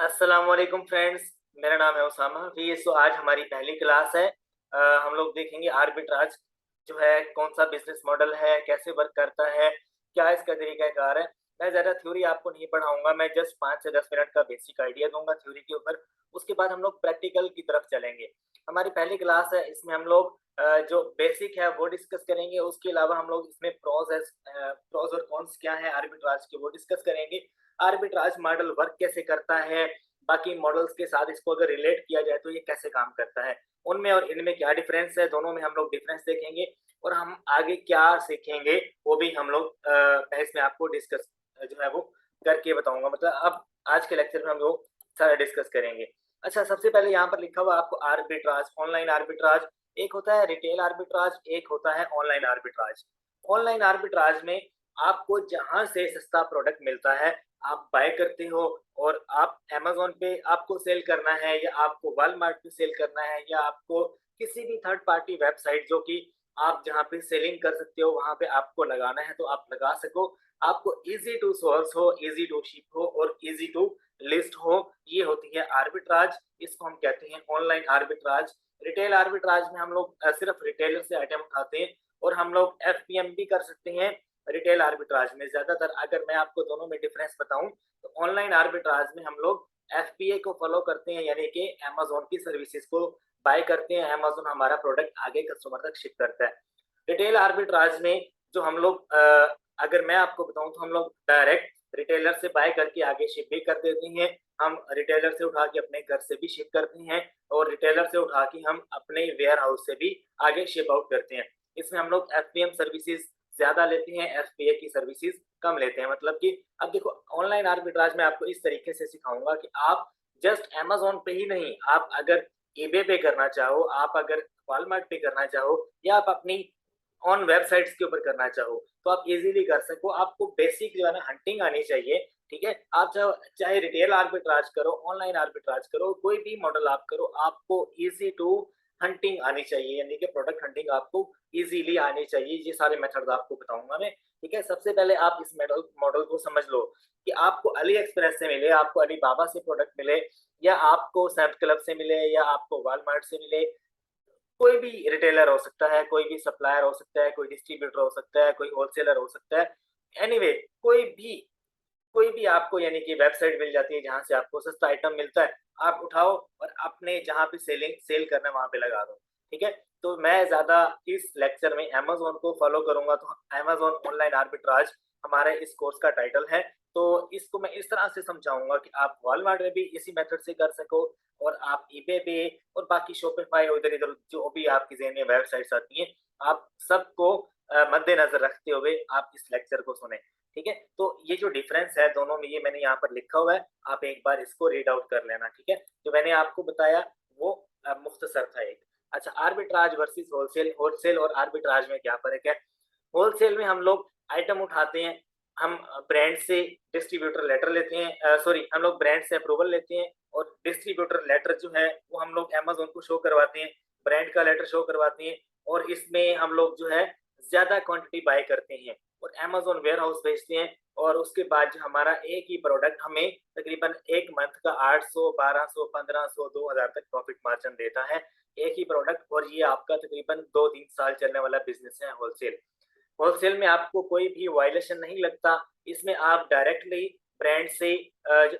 अस्सलाम वालेकुम फ्रेंड्स। मेरा नाम है उसामा हफीज। तो आज हमारी पहली क्लास है। हम लोग देखेंगे आर्बिट्राज जो है कौन सा बिजनेस मॉडल है, कैसे वर्क करता है, क्या इसका तरीकाकार है। मैं ज़्यादा थ्योरी आपको नहीं पढ़ाऊंगा, मैं जस्ट 5 से 10 मिनट का बेसिक आइडिया दूंगा थ्योरी के ऊपर। उसके बाद हम लोग प्रैक्टिकल की तरफ चलेंगे। हमारी पहली क्लास है, इसमें हम लोग जो बेसिक है वो डिस्कस करेंगे। उसके अलावा हम लोग इसमें प्रोज और कॉन्स क्या है आर्बिट्राज के वो डिस्कस करेंगे। आर्बिट्राज मॉडल वर्क कैसे करता है, बाकी मॉडल्स के साथ इसको अगर रिलेट किया जाए तो ये कैसे काम करता है, उनमें और इनमें क्या डिफरेंस है, दोनों में हम लोग डिफरेंस देखेंगे। और हम आगे क्या सीखेंगे वो भी हम लोग बहस में आपको डिस्कस जो है वो करके बताऊंगा। मतलब अब आज के लेक्चर में हम लोग सारा डिस्कस करेंगे। अच्छा, सबसे पहले यहाँ पर लिखा हुआ आपको आर्बिट्राज, ऑनलाइन आर्बिट्राज। एक होता है रिटेल आर्बिट्राज, एक होता है ऑनलाइन आर्बिट्राज। ऑनलाइन आर्बिट्राज में आपको जहां से सस्ता प्रोडक्ट मिलता है आप बाय करते हो, और आप अमेज़न पे आपको सेल करना है, या आपको वॉलमार्ट पे सेल करना है, या आपको किसी भी थर्ड पार्टी वेबसाइट जो कि आप जहाँ पे सेलिंग कर सकते हो वहां पे आपको लगाना है तो आप लगा सको। आपको इजी टू सोर्स हो, इजी टू शिप हो और इजी टू लिस्ट हो, ये होती है आर्बिट्राज। इसको हम कहते हैं ऑनलाइन आर्बिट्राज। रिटेल आर्बिट्राज में हम लोग सिर्फ रिटेलर से आइटम उठाते हैं, और हम लोग एफपीएम भी कर सकते हैं। रिटेल आर्बिट्राज में ज्यादातर अगर मैं आपको दोनों में डिफरेंस बताऊं तो ऑनलाइन आर्बिट्राज में हम लोग एफपीए को फॉलो करते हैं, यानी कि अमेजोन की सर्विसेज को बाय करते हैं, अमेजोन हमारा प्रोडक्ट आगे कस्टमर तक शिप करता है। रिटेल आर्बिट्राज में जो हम लोग अगर मैं आपको बताऊं तो हम लोग डायरेक्ट रिटेलर से बाय करके आगे शिप भी कर देते हैं। हम रिटेलर से उठा के अपने घर से भी शिप करते हैं, और रिटेलर से उठा के हम अपने वेयर हाउस से भी आगे शिप आउट करते हैं। इसमें हम लोग एफपीएम सर्विसेज ज्यादा लेते हैं, एफपीए की सर्विसेज कम लेते हैं। मतलब कि अब देखो, ऑनलाइन आर्बिट्राज में आपको इस तरीके से सिखाऊंगा कि आप जस्ट अमेजोन पे ही नहीं, आप अगर ईबे पे करना चाहो, आप अगर वॉलमार्ट पे करना चाहो, या आप अपनी ऑन वेबसाइट्स के ऊपर करना चाहो तो आप इजीली कर सको। आपको बेसिक जो है ना हंटिंग आनी चाहिए। ठीक है, आप चाहे रिटेल आर्बिट्राज करो, ऑनलाइन आर्बिट्राज करो, कोई भी मॉडल आप करो, आपको इजी टू हंटिंग आनी चाहिए, यानी कि प्रोडक्ट हंटिंग आपको इजीली आनी चाहिए। ये सारे मेथड आपको बताऊंगा मैं। ठीक है, सबसे पहले आप इस मॉडल मॉडल को समझ लो कि आपको अली एक्सप्रेस से मिले, आपको अली बाबा से प्रोडक्ट मिले, या आपको सैम्स क्लब से मिले, या आपको वॉलमार्ट से मिले। कोई भी रिटेलर हो सकता है, कोई भी सप्लायर हो सकता है, कोई डिस्ट्रीब्यूटर हो सकता है, कोई होलसेलर हो सकता है। एनीवे anyway, कोई भी आपको यानी कि वेबसाइट मिल जाती है जहां से आपको सस्ता आइटम मिलता है। आप उठाओ और अपने जहां पे सेल करना है वहां पे लगा दो। ठीक है, तो मैं ज्यादा इस लेक्चर में अमेजोन को फॉलो करूंगा। तो अमेजोन ऑनलाइन आर्बिट्राज हमारे इस कोर्स का टाइटल है। तो इसको मैं इस तरह से समझाऊंगा कि आप वॉलमार्ट में भी इसी मेथड से कर सको, और आप ईबे पे और बाकी शॉपिफाई और इधर इधर जो भी आपकी ज़हन में वेबसाइट्स आती हैं, आप सबको मद्देनजर रखते हुए आप इस लेक्चर को सुने। ठीक है, तो ये जो डिफरेंस है दोनों में, ये मैंने यहाँ पर लिखा हुआ है, आप एक बार इसको रीड आउट कर लेना। ठीक है, जो मैंने आपको बताया वो मुख्तसर था एक। अच्छा, आर्बिट्राज वर्सेस होलसेल। होलसेल और आर्बिट्राज में क्या फर्क है? होलसेल में हम लोग आइटम उठाते हैं, हम ब्रांड से डिस्ट्रीब्यूटर लेटर लेते हैं, सॉरी, हम लोग ब्रांड से अप्रूवल लेते हैं, और डिस्ट्रीब्यूटर लेटर जो है वो हम लोग अमेजोन को शो करवाते हैं, ब्रांड का लेटर शो करवाते हैं, और इसमें हम लोग जो है ज्यादा क्वांटिटी बाय करते हैं और अमेजोन वेयर हाउस भेजते हैं। और उसके बाद जो हमारा एक ही प्रोडक्ट हमें तकरीबन एक मंथ का 800, 1200, 1500, 2000 तक प्रॉफिट मार्जिन देता है, एक ही प्रोडक्ट। और ये आपका तकरीबन 2-3 साल चलने वाला बिजनेस है होलसेल। होलसेल में आपको कोई भी वायलेशन नहीं लगता। इसमें आप डायरेक्टली ब्रांड से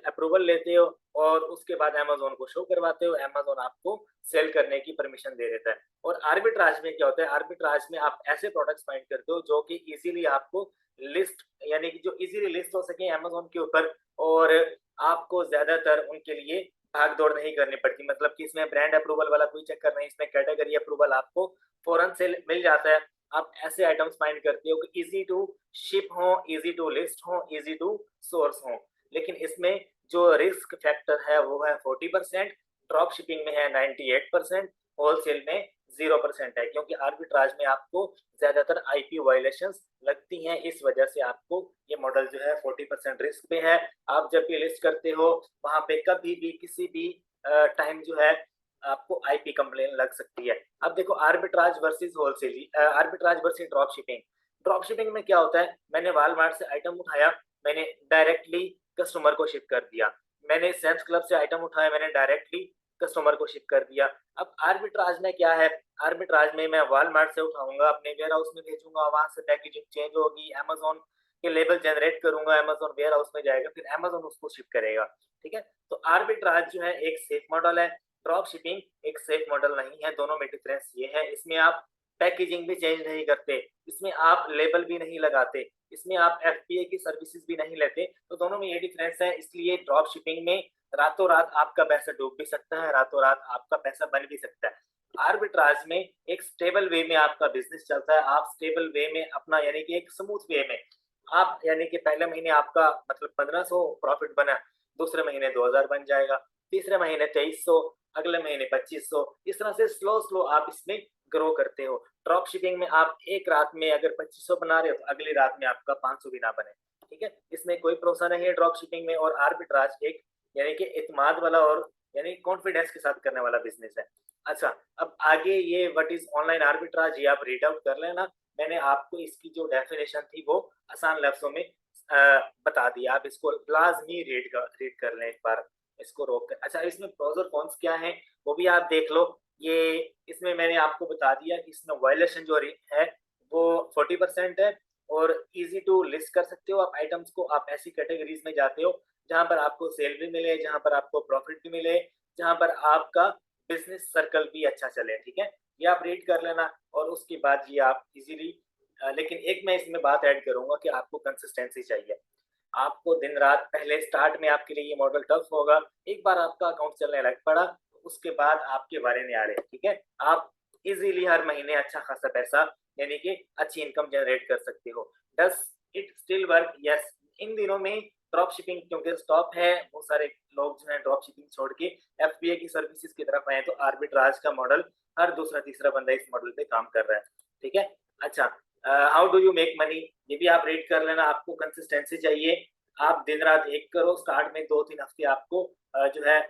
अप्रूवल लेते हो, और उसके बाद अमेजोन को शो करवाते हो, अमेजोन आपको सेल करने की परमिशन दे देता है। और आर्बिट्राज में क्या होता है? आर्बिट्राज में आप ऐसे प्रोडक्ट्स फाइंड करते हो जो कि इजीली आपको लिस्ट, यानी कि जो इजीली लिस्ट हो सके अमेजोन के ऊपर, और आपको ज्यादातर उनके लिए भाग दौड़ नहीं करनी पड़ती। मतलब कि इसमें ब्रांड अप्रूवल वाला कोई चक्कर नहीं, इसमें कैटेगरी अप्रूवल आपको फौरन से मिल जाता है। आप ऐसे आइटम्स फाइंड करते हो कि इजी टू शिप हो, इजी टू लिस्ट हो, इजी टू सोर्स हो। लेकिन इसमें जो रिस्क फैक्टर है वो है 40%, ड्रॉप शिपिंग में है 98%, होलसेल में 0% है, क्योंकि आर्बिट्राज में आपको ज्यादातर आईपी वायलेशंस लगती हैं। इस वजह से आपको ये मॉडल जो है 40% रिस्क पे है। आप जब भी लिस्ट करते हो वहां पे कभी भी किसी भी टाइम जो है आपको आईपी कंप्लेन लग सकती है। अब देखो, arbitrage versus wholesale, arbitrage versus drop shipping. Drop shipping में क्या होता है? मैंने वॉलमार्ट से आइटम उठाया, मैंने डायरेक्टली कस्टमर को शिप कर दिया। मैंने सेल्स क्लब से आइटम उठाया, मैंने डायरेक्टली कस्टमर को शिप कर दिया। अब आर्बिट्राज में क्या है, आर्बिट्राज में मैं वॉलमार्ट से उठाऊंगा, अपने वेयर हाउस में भेजूंगा, वहां से पैकेजिंग चेंज होगी, अमेजोन के लेबल जनरेट करूंगा, अमेजोन वेयर हाउस में जाएगा, फिर अमेजोन उसको शिप करेगा। ठीक है, तो आर्बिट्राज जो है एक सेफ मॉडल है, ड्रॉप शिपिंग एक सेफ मॉडल नहीं है। दोनों में डिफरेंस ये है, इसमें आप पैकेजिंग भी चेंज नहीं करते, इसमें आप लेबल भी नहीं लगाते, इसमें आप एफबीए की सर्विसेज भी नहीं लेते। तो दोनों में ये डिफरेंस है, इसलिए ड्रॉप शिपिंग में रातों रात आपका पैसा डूब भी सकता है, रातों रात आपका पैसा बन भी सकता है। आर्बिट्राज में एक स्टेबल वे में आपका बिजनेस चलता है, आप स्टेबल वे में अपना यानी कि एक स्मूथ वे में आप यानी कि पहले महीने आपका मतलब 1500 प्रॉफिट बना, दूसरे महीने 2000 बन जाएगा, तीसरे महीने 2300, अगले महीने 2500, इस तरह से स्लो स्लो आप इसमें ग्रो करते हो। ड्रॉप शिपिंग में आप एक रात में अगर 2500 बना रहे हो तो अगली रात में आपका 500 भी ना बने। ठीक है, इसमें कोई भरोसा नहीं है ड्रॉप शिपिंग में। और आर्बिट्राज एक यानी कि इतमाद वाला और यानी कॉन्फिडेंस के साथ करने वाला बिजनेस है। अच्छा, अब आगे ये व्हाट इज ऑनलाइन आर्बिट्राज ये आप रीड आउट कर लेना, मैंने आपको इसकी जो डेफिनेशन थी वो आसान लफ्जों में बता दिया, आप इसको लाजमी रीड कर लें एक बार, इसको रोक कर। अच्छा, इसमें प्रोज और कॉन्स क्या है वो भी आप देख लो। ये इसमें मैंने आपको बता दिया कि इसमें वायलेशन जो है वो 40% है, और इजी टू लिस्ट कर सकते हो आप आइटम्स को। आप ऐसी कैटेगरीज में जाते हो जहां पर आपको सेल भी मिले, जहां पर आपको प्रॉफिट भी मिले, जहां पर आपका बिजनेस सर्कल भी अच्छा चले। ठीक है, ये आप रीड कर लेना, और उसके बाद ये आप इजीली लेकिन एक मैं इसमें बात ऐड करूंगा कि आपको कंसिस्टेंसी चाहिए। आपको दिन रात, पहले स्टार्ट में आपके लिए ये मॉडल टफ होगा, एक बार आपका अकाउंट चलने लग पड़ा उसके बाद आपके बारे में आ रहे। ठीक है, आप इजीली हर महीने अच्छा खासा पैसा यानी कि अच्छी इनकम जनरेट कर सकते हो। Does it still work? Yes. इन दिनों में ड्रॉप शिपिंग क्योंकि स्टॉप है, बहुत सारे लोग जो है ड्रॉप शिपिंग छोड़ के एफबीए की सर्विसेज की तरफ आए, तो आर्बिट्राज का मॉडल हर दूसरा तीसरा बंदा इस मॉडल पे काम कर रहा है। ठीक है, अच्छा, how do you make money ये भी आप रीड कर लेना। आपको कंसिस्टेंसी चाहिए, आप दिन रात एक करो, स्टार्ट में 2-3 हफ्ते आपको जो है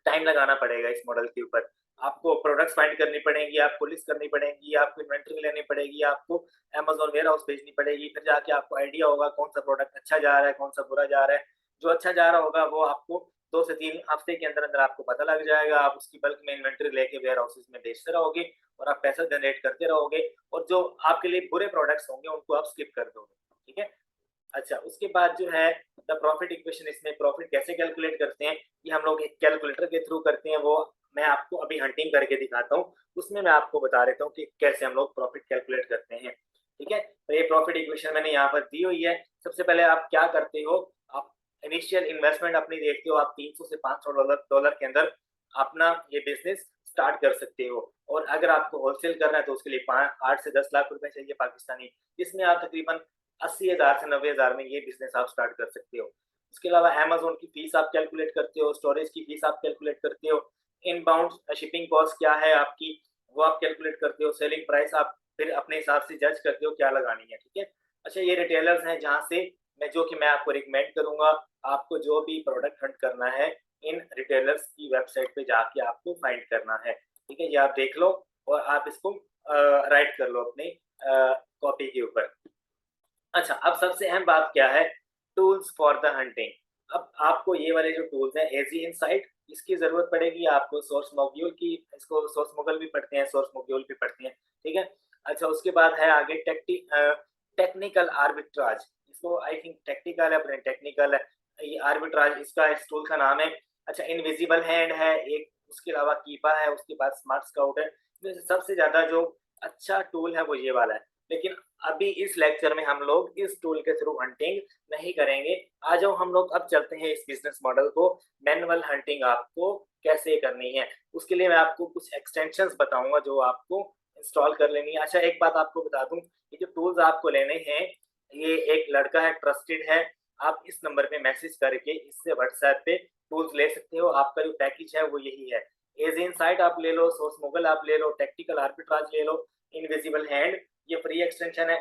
टाइम लगाना पड़ेगा इस मॉडल के ऊपर। आपको प्रोडक्ट्स फाइंड करनी पड़ेंगी, आपको लिस्ट करनी पड़ेंगी, आपको इन्वेंटरी लेनी पड़ेगी, आपको अमेज़न वेयर हाउस भेजनी पड़ेगी, फिर जाके आपको आइडिया होगा कौन सा प्रोडक्ट अच्छा जा रहा है, कौन सा बुरा जा रहा है। जो अच्छा जा रहा होगा वो आपको 2 से 3 हफ्ते के अंदर-अंदर आपको पता लग जाएगा। आप उसकी बल्क में इन्वेंटरी लेके वेयर हाउसेस में बेचते रहोगे और आप पैसा जनरेट करते रहोगे, और जो आपके लिए बुरे प्रोडक्ट्स होंगे उनको आप स्किप कर दोगे। ठीक है? अच्छा, उसके बाद जो है द प्रॉफिट इक्वेशन, इसमें प्रॉफिट कैसे कैलकुलेट करते हैं ये हम लोग एक कैलकुलेटर के थ्रू करते हैं, वो मैं आपको अभी हंटिंग करके दिखाता हूँ, उसमें मैं आपको बता देता हूँ कि कैसे हम लोग प्रॉफिट कैलकुलेट करते हैं। ठीक है, तो ये प्रॉफिट इक्वेशन मैंने यहाँ पर दी हुई है। सबसे पहले आप क्या करते हो, आप इनिशियल इन्वेस्टमेंट अपनी देखते हो, आप 300 से 500 डॉलर डॉलर के अंदर अपना ये बिजनेस स्टार्ट कर सकते हो। और अगर आपको होलसेल करना है तो उसके लिए 8 से 10 लाख रुपए चाहिए पाकिस्तानी, जिसमें आप तकरीबन 80,000 से 90,000 में ये बिजनेस आप स्टार्ट कर सकते हो। उसके अलावा अमेज़न की फीस आप कैलकुलेट करते हो, स्टोरेज की फीस आप कैलकुलेट करते हो, इनबाउंड शिपिंग कॉस्ट क्या है आपकी वो आप कैलकुलेट करते हो, सेलिंग प्राइस आप फिर अपने हिसाब से जज करते हो क्या लगानी है। ठीक है, अच्छा, ये रिटेलर्स हैं जहाँ से मैं आपको रिकमेंड करूंगा, आपको जो भी प्रोडक्ट हंट करना है इन रिटेलर्स की वेबसाइट पे जाके आपको फाइंड करना है। ठीक है, ये आप देख लो और आप इसको राइट कर लो अपने कॉपी के ऊपर। अच्छा, अब सबसे अहम बात क्या है, टूल्स फॉर द हंटिंग। अब आपको ये वाले जो टूल्स हैं, एजी इनसाइट, इसकी जरूरत पड़ेगी आपको, सोर्स मॉड्यूल की, इसको सोर्स मॉड्यूल भी पढ़ते हैं, सोर्स मॉड्यूल भी पढ़ते हैं। ठीक है, अच्छा, उसके बाद है आगे टेक्निकल आर्बिट्राज, इसको आई थिंक टेक्निकल है, अपने टेक्निकल है, ये आर्बिट्राज इसका इस टूल का नाम है। अच्छा, इनविजिबल हैंड है एक, उसके अलावा कीपा है, उसके बाद स्मार्ट स्काउट है। इसमें से सबसे ज्यादा जो अच्छा टूल है वो ये वाला है, लेकिन अभी इस लेक्चर में हम लोग इस टूल के थ्रू हंटिंग नहीं करेंगे। आ जाओ हम लोग अब चलते हैं इस बिजनेस मॉडल को, मैनुअल हंटिंग आपको कैसे करनी है। उसके लिए मैं आपको कुछ एक्सटेंशंस बताऊंगा जो आपको इंस्टॉल कर लेनी है। अच्छा, एक बात आपको बता दूं, ये जो टूल्स आपको लेने हैं, ये एक लड़का है, ट्रस्टेड है, आप इस नंबर पे मैसेज करके इससे व्हाट्सएप पे टूल्स ले सकते हो। आपका जो पैकेज है वो यही है, एज इनसाइट आप ले लो, सोर्स मोगल आप ले लो, टेक्निकल आर्बिट्राज ले लो, इनविजिबल हैंड ये फ्री एक्सटेंशन है,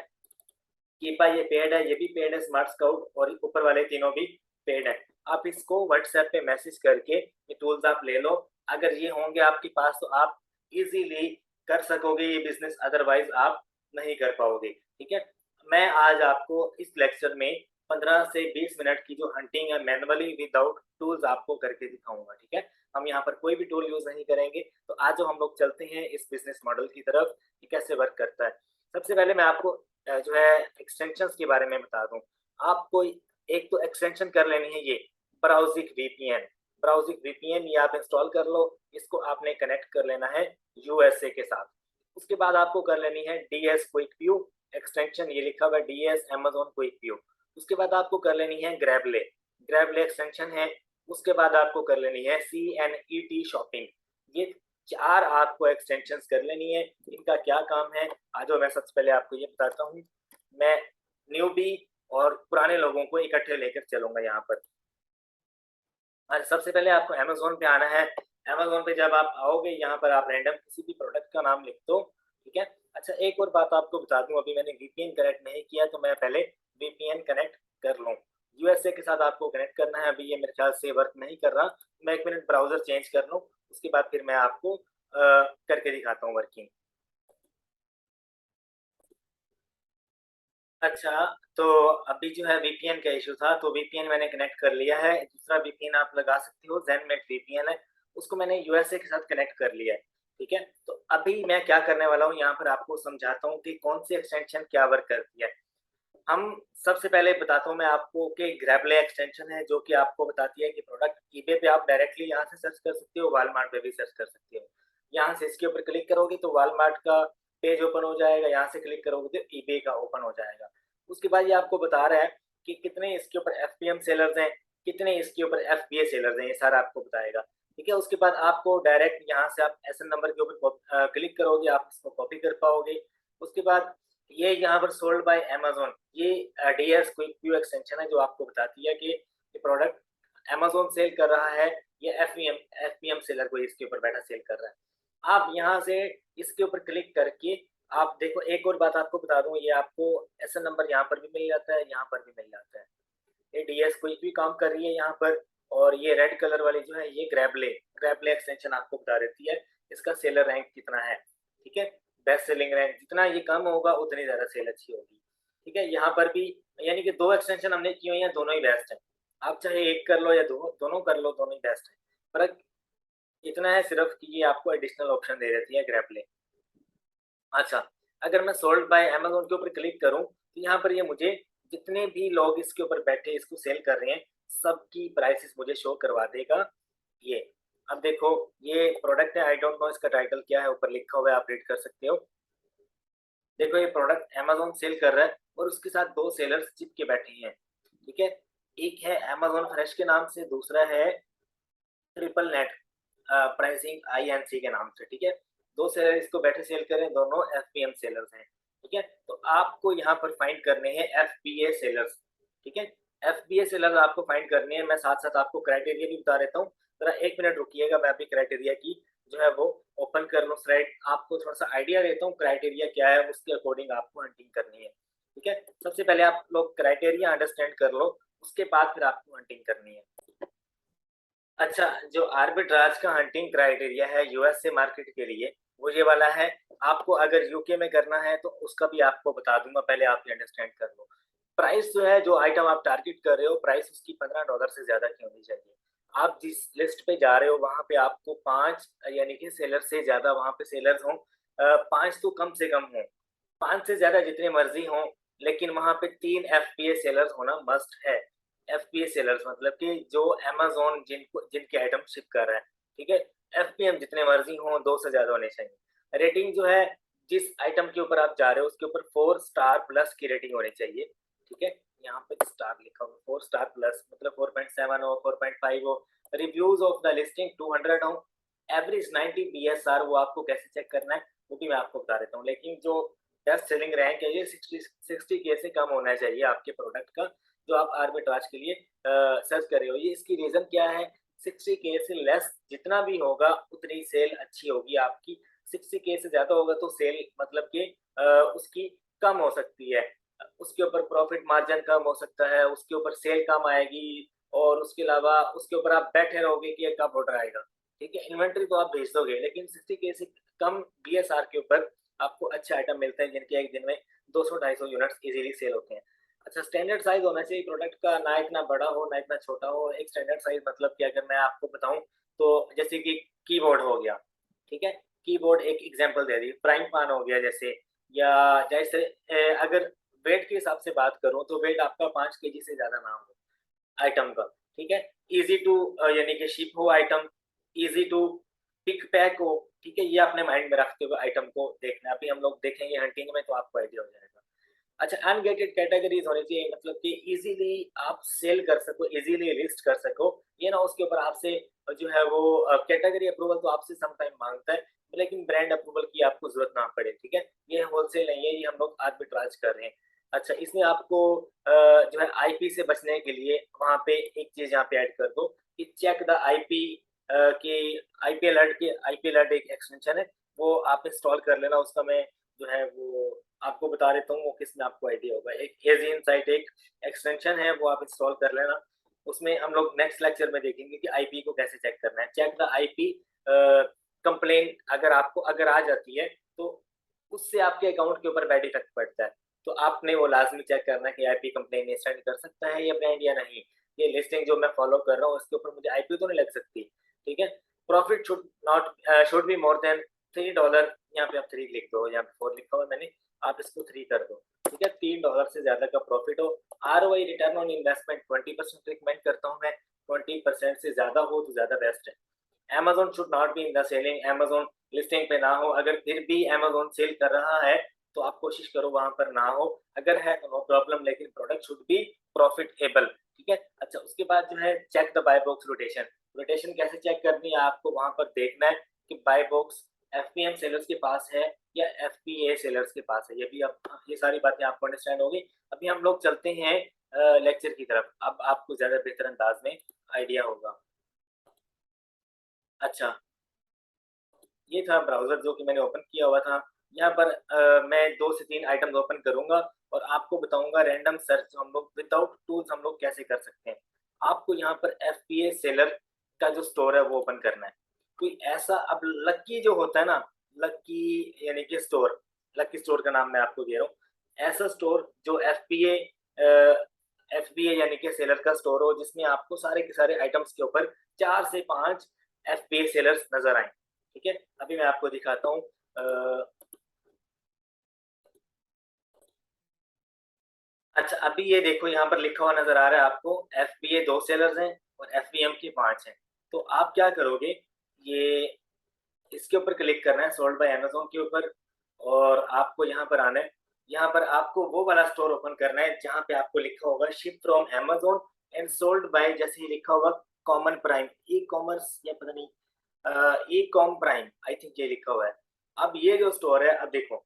कीपा ये पेड है, ये भी पेड है, स्मार्ट स्काउट और ऊपर वाले तीनों भी पेड है। आप इसको व्हाट्सएप पे मैसेज करके ये टूल्स आप ले लो, अगर ये होंगे आपके पास तो आप इजीली कर सकोगे ये बिजनेस, अदरवाइज आप नहीं कर पाओगे। ठीक है, मैं आज आपको इस लेक्चर में 15 से 20 मिनट की जो हंटिंग है मैनुअली विदाउट टूल्स आपको करके दिखाऊंगा। ठीक है, हम यहाँ पर कोई भी टूल यूज नहीं करेंगे। तो आज जो हम लोग चलते हैं इस बिजनेस मॉडल की तरफ कि कैसे वर्क करता है। सबसे पहले मैं आपको जो है एक्सटेंशंस के बारे में बता दूं। आपको एक तो एक्सटेंशन कर लेनी है, ये ब्राउजिक वीपीएन। ब्राउजिक वीपीएन ये आप इंस्टॉल कर लो, इसको आपने कनेक्ट कर लेना है यूएसए के साथ। उसके बाद आपको कर लेनी है डीएस क्विक व्यू एक्सटेंशन, ये लिखा हुआ है डीएस अमेज़न क्विक व्यू। उसके बाद आपको कर लेनी है ग्रैबले, ग्रैबले एक्सटेंशन है। उसके बाद आपको कर लेनी है CNET शॉपिंग। ये 4 आपको एक्सटेंशंस कर लेनी है। इनका क्या काम है आज मैं सबसे पहले आपको ये बताता हूँ। मैं न्यूबी और पुराने लोगों को इकट्ठे लेकर चलूंगा यहाँ पर। और सबसे पहले आपको अमेज़न पे आना है। अमेज़न पे जब आप आओगे यहाँ पर आप रैंडम किसी भी प्रोडक्ट का नाम लिख दो। ठीक है, अच्छा एक और बात आपको बता दूं, अभी मैंने वीपीएन कनेक्ट नहीं किया तो मैं पहले वीपीएन कनेक्ट कर लूँ। यूएसए के साथ आपको कनेक्ट करना है। अभी ये मेरे ख्याल से वर्क नहीं कर रहा, मैं 1 मिनट ब्राउजर चेंज कर लूँ, उसके बाद फिर मैं आपको करके दिखाता हूँ वर्किंग। अच्छा, तो अभी जो है वीपीएन का इश्यू था, तो वीपीएन मैंने कनेक्ट कर लिया है। दूसरा वीपीएन आप लगा सकते हो, ज़ेनमेट वीपीएन है, उसको मैंने यूएसए के साथ कनेक्ट कर लिया है। ठीक है, तो अभी मैं क्या करने वाला हूँ यहाँ पर आपको समझाता हूँ कि कौन सी एक्सटेंशन क्या वर्क करती है। हम सबसे पहले बताता हूँ मैं आपको कि ग्रैबले एक्सटेंशन है जो कि आपको बताती है कि प्रोडक्ट ईबे पे आप डायरेक्टली यहाँ से सर्च कर सकते हो, वॉलमार्ट पे भी सर्च कर सकते हो। यहाँ से इसके ऊपर क्लिक करोगे तो वॉलमार्ट का पेज ओपन हो जाएगा, यहाँ से क्लिक करोगे तो ईबे का ओपन हो जाएगा। उसके बाद ये आपको बता रहा है कि कितने इसके ऊपर एफपीएम सेलर्स हैं, कितने इसके ऊपर एफबीए सेलर्स हैं, ये सारा आपको बताएगा। ठीक है, उसके बाद आपको डायरेक्ट यहाँ से आप एसएन नंबर के ऊपर क्लिक करोगे, आप इसको कॉपी कर पाओगे। उसके बाद ये यहाँ पर सोल्ड बाय अमेज़न, ये डीएस क्विक व्यू एक्सटेंशन है जो आपको बताती है कि ये प्रोडक्ट अमेज़न सेल कर रहा है, ये एफपीएम सेलर को इसके ऊपर बैठा सेल कर रहा है। आप यहाँ से इसके ऊपर क्लिक करके आप देखो, एक और बात आपको बता दूं, ये आपको एसएन नंबर यहाँ पर भी मिल जाता है, यहाँ पर भी मिल जाता है। ये डीएस क्विक भी काम कर रही है यहाँ पर। और ये रेड कलर वाली जो है ये ग्रैबले, ग्रैबले एक्सटेंशन आपको बता देती है इसका सेलर रैंक कितना है। ठीक है, बेस्ट सेलिंग रैंक जितना ये कम होगा उतनी ज्यादा सेल अच्छी होगी। ठीक है, यहाँ पर भी यानी कि 2 एक्सटेंशन हमने की हुई है, दोनों ही बेस्ट है। आप चाहे एक कर लो या दोनों कर लो, दोनों ही बेस्ट है। फर्क इतना है सिर्फ कि ये आपको एडिशनल ऑप्शन दे देती है ग्रैबले। अच्छा, अगर मैं सोल्ड बाय अमेज़न के ऊपर क्लिक करूँ, तो यहाँ पर ये मुझे जितने भी लोग इसके ऊपर बैठे इसको सेल कर रहे हैं, सबकी प्राइसेस मुझे शो करवा देगा ये। अब देखो, ये प्रोडक्ट है, आई डोंट नो इसका टाइटल क्या है, ऊपर लिखा हुआ है, आप रीड कर सकते हो। देखो, ये प्रोडक्ट अमेज़न सेल कर रहा है और उसके साथ 2 सेलर्स चिपके बैठे हैं। ठीक है, एक है अमेज़न फ्रेश के नाम से, दूसरा है ट्रिपल नेट प्राइसिंग आईएनसी के नाम से। ठीक है, 2 सेलर इसको बैठे सेल कर रहे हैं, दोनों एफपीएम सेलर्स हैं। ठीक है, तो आपको यहाँ पर फाइंड करने हैं एफबीए सेलर्स। ठीक है, एफबीए सेलर्स आपको फाइंड करने हैं। मैं साथ साथ आपको क्राइटेरिया भी बता देता हूँ, जरा 1 मिनट रुकिएगा, मैं अभी क्राइटेरिया की जो है वो ओपन कर लूँ स्लाइड, आपको थोड़ा सा आइडिया देता हूँ क्राइटेरिया क्या है, उसके अकॉर्डिंग आपको हंटिंग करनी है। ठीक है, सबसे पहले आप लोग क्राइटेरिया अंडरस्टैंड कर लो, उसके बाद फिर आपको हंटिंग करनी है। अच्छा, जो आर्बिट्राज का हंटिंग क्राइटेरिया है यूएसए मार्केट के लिए, वो ये वाला है। आपको अगर यूके में करना है तो उसका भी आपको बता दूंगा, पहले आप ये अंडरस्टैंड कर लो। प्राइस जो है, जो आइटम आप टारगेट कर रहे हो, प्राइस उसकी $15 से ज्यादा की होनी चाहिए। आप जिस लिस्ट पे जा रहे हो वहां पे आपको 5 यानी कि सेलर से ज्यादा वहां पे सेलर्स हों, 5 तो कम से कम हों, 5 से ज्यादा जितने मर्जी हों, लेकिन वहां पे 3 एफपीए सेलर्स होना मस्ट है। एफपीए सेलर्स मतलब कि जो अमेज़न जिनके आइटम शिप कर रहा है। ठीक है, एफपीएम जितने मर्जी हों, 2 से ज़्यादा होने चाहिए। रेटिंग जो है, जिस आइटम के ऊपर आप जा रहे हो उसके ऊपर 4 स्टार प्लस की रेटिंग होनी चाहिए। ठीक है, यहाँ पे स्टार लिखा हुआ, 4 स्टार प्लस मतलब 4.7 हो, 4.5 हो। रिव्यूज ऑफ द लिस्टिंग 200 हो। एवरेज 90 बीएसआर, वो आपको कैसे चेक करना है वो भी मैं आपको बता देता हूँ। लेकिन जो बेस्ट सेलिंग रैंक है ये 60 के से कम होना चाहिए आपके प्रोडक्ट का, जो आप आर्बिट्राज के लिए सर्च कर रहे हो। ये इसकी रीजन क्या है, 60K से लेस जितना भी होगा उतनी सेल अच्छी होगी आपकी। 60K से ज्यादा होगा तो सेल मतलब कि उसकी कम हो सकती है, उसके ऊपर प्रॉफिट मार्जिन कम हो सकता है, उसके ऊपर सेल कम आएगी, और उसके अलावा उसके ऊपर आप बैठे रहोगे कि ये कब ऑर्डर आएगा। ठीक है, इन्वेंट्री तो आप भेज दोगे, लेकिन 60K से कम बीएसआर के ऊपर आपको अच्छे आइटम मिलते हैं जिनके एक दिन में 200-250 यूनिट्स इजीली सेल होते हैं। अच्छा, स्टैंडर्ड साइज़ होना चाहिए प्रोडक्ट का, ना इतना बड़ा हो, ना इतना छोटा हो। एक स्टैंडर्ड साइज़ मतलब कि अगर मैं आपको बताऊँ, तो जैसे कि कीबोर्ड हो गया, ठीक है? कीबोर्ड एक एग्ज़ाम्पल दे दी, फ्राइंग पैन हो गया जैसे, या जैसे अगर वेट के हिसाब से बात करूँ, तो वेट आपका 5 केजी से ज़्यादा ना हो आइटम का, ठीक है? ईज़ी टू यानी कि शिप हो item, easy to pick pack हो, ठीक है? ये अपने माइंड में रखते हुए आइटम को देखना है। अभी हम लोग देखेंगे हंटिंग में, तो आपको आइडिया हो जाएगा। अच्छा, अनगेटेड कैटेगरीज़ होनी चाहिए, मतलब कि ईज़िली आप सेल कर सको, ईज़िली लिस्ट कर सको। ये ना उसके ऊपर आपसे जो है वो कैटेगरी अप्रूवल तो आपसे सम टाइम माँगता है, लेकिन ब्रांड अप्रूवल की आपको ज़रूरत ना पड़े, ठीक है? ये होलसेल नहीं है, ये हम लोग आर्बिट्राज कर रहे हैं। अच्छा, इसमें आपको जो है आईपी से बचने के लिए वहाँ पे एक चीज़ यहाँ पे ऐड कर दो कि चेक द आईपी, कि आईपी अलर्ट एक एक्सटेंशन है, वो आप इंस्टॉल कर लेना। उसका मैं जो है वो आपको बता देता हूँ, वो किसमें आपको आइडिया होगा। एक एज़ इनसाइट एक एक्सटेंशन है, वो आप इंस्टॉल कर लेना। उसमें हम लोग नेक्स्ट लेक्चर में देखेंगे कि आईपी को कैसे चेक करना है। चेक द आईपी कंप्लेंट अगर आपको अगर आ जाती है, तो उससे आपके अकाउंट के ऊपर बैड इफेक्ट पड़ता है। तो आपने वो लाज़मी चेक करना है कि आईपी कंप्लेंट सेंड कर सकता है ये ब्रांड या नहीं। ये लिस्टिंग जो मैं फॉलो कर रहा हूँ, उसके ऊपर मुझे आईपी तो नहीं लग सकती, ठीक है? Profit should be more than $3। यहाँ पे आप 3 लिख दो, यहाँ पे 4 लिखा हुआ है मैंने, आप इसको 3 कर दो, ठीक है? $3 से ज़्यादा का प्रॉफिट हो। ROI return on investment 20% recommend करता हूँ मैं, 20% से ज़्यादा हो तो ज़्यादा बेस्ट है। Amazon should not be in the selling, Amazon listing पे ना हो। अगर फिर भी अमेज़न सेल कर रहा है, तो आप कोशिश करो वहाँ पर ना हो। अगर है तो नो प्रॉब्लम, लेकिन प्रोडक्ट शुड बी प्रॉफिटेबल, ठीक है? अच्छा, उसके बाद जो है check the buy box rotation. Rotation कैसे चेक करनी है, आपको वहाँ पर देखना है कि बाय बॉक्स एफपीएम सेलर्स के पास है या एफपीए सेलर्स के पास है। ये भी आप ये सारी बातें आपको अंडरस्टैंड होगी। अभी हम लोग चलते हैं लेक्चर की तरफ, अब आपको ज़्यादा बेहतर अंदाज में आइडिया होगा। अच्छा, ये था ब्राउज़र जो कि मैंने ओपन किया हुआ था। यहाँ पर मैं 2 से 3 आइटम्स ओपन करूँगा और आपको बताऊँगा रैंडम सर्च हम लोग विदाउट टूल्स हम लोग कैसे कर सकते हैं। आपको यहाँ पर एफपीए सेलर का जो स्टोर है वो ओपन करना है। कोई ऐसा अब लकी जो होता है ना, लकी यानी कि स्टोर, लकी स्टोर का नाम मैं आपको दे रहा हूँ। ऐसा स्टोर जो एफपीए यानी कि सेलर का स्टोर हो, जिसमें आपको सारे के सारे आइटम्स के ऊपर 4 से 5 एफपीए सेलर्स नज़र आएँ। ठीक है? अभी मैं आपको दिखाता हूँ। अच्छा, अभी ये देखो यहाँ पर लिखा हुआ नज़र आ रहा है आपको, एफबीए 2 सेलर्स हैं और एफबीएम के 5 हैं। तो आप क्या करोगे, ये इसके ऊपर क्लिक करना है, सोल्ड बाय अमेज़न के ऊपर, और आपको यहाँ पर आना है। यहाँ पर आपको वो वाला स्टोर ओपन करना है जहाँ पे आपको लिखा होगा ship from Amazon and sold by, जैसे ही लिखा होगा कॉमन प्राइम, ई-कॉमर्स या पता नहीं, ई-कॉम प्राइम, आई थिंक ये लिखा हुआ है। अब ये जो स्टोर है, अब देखो,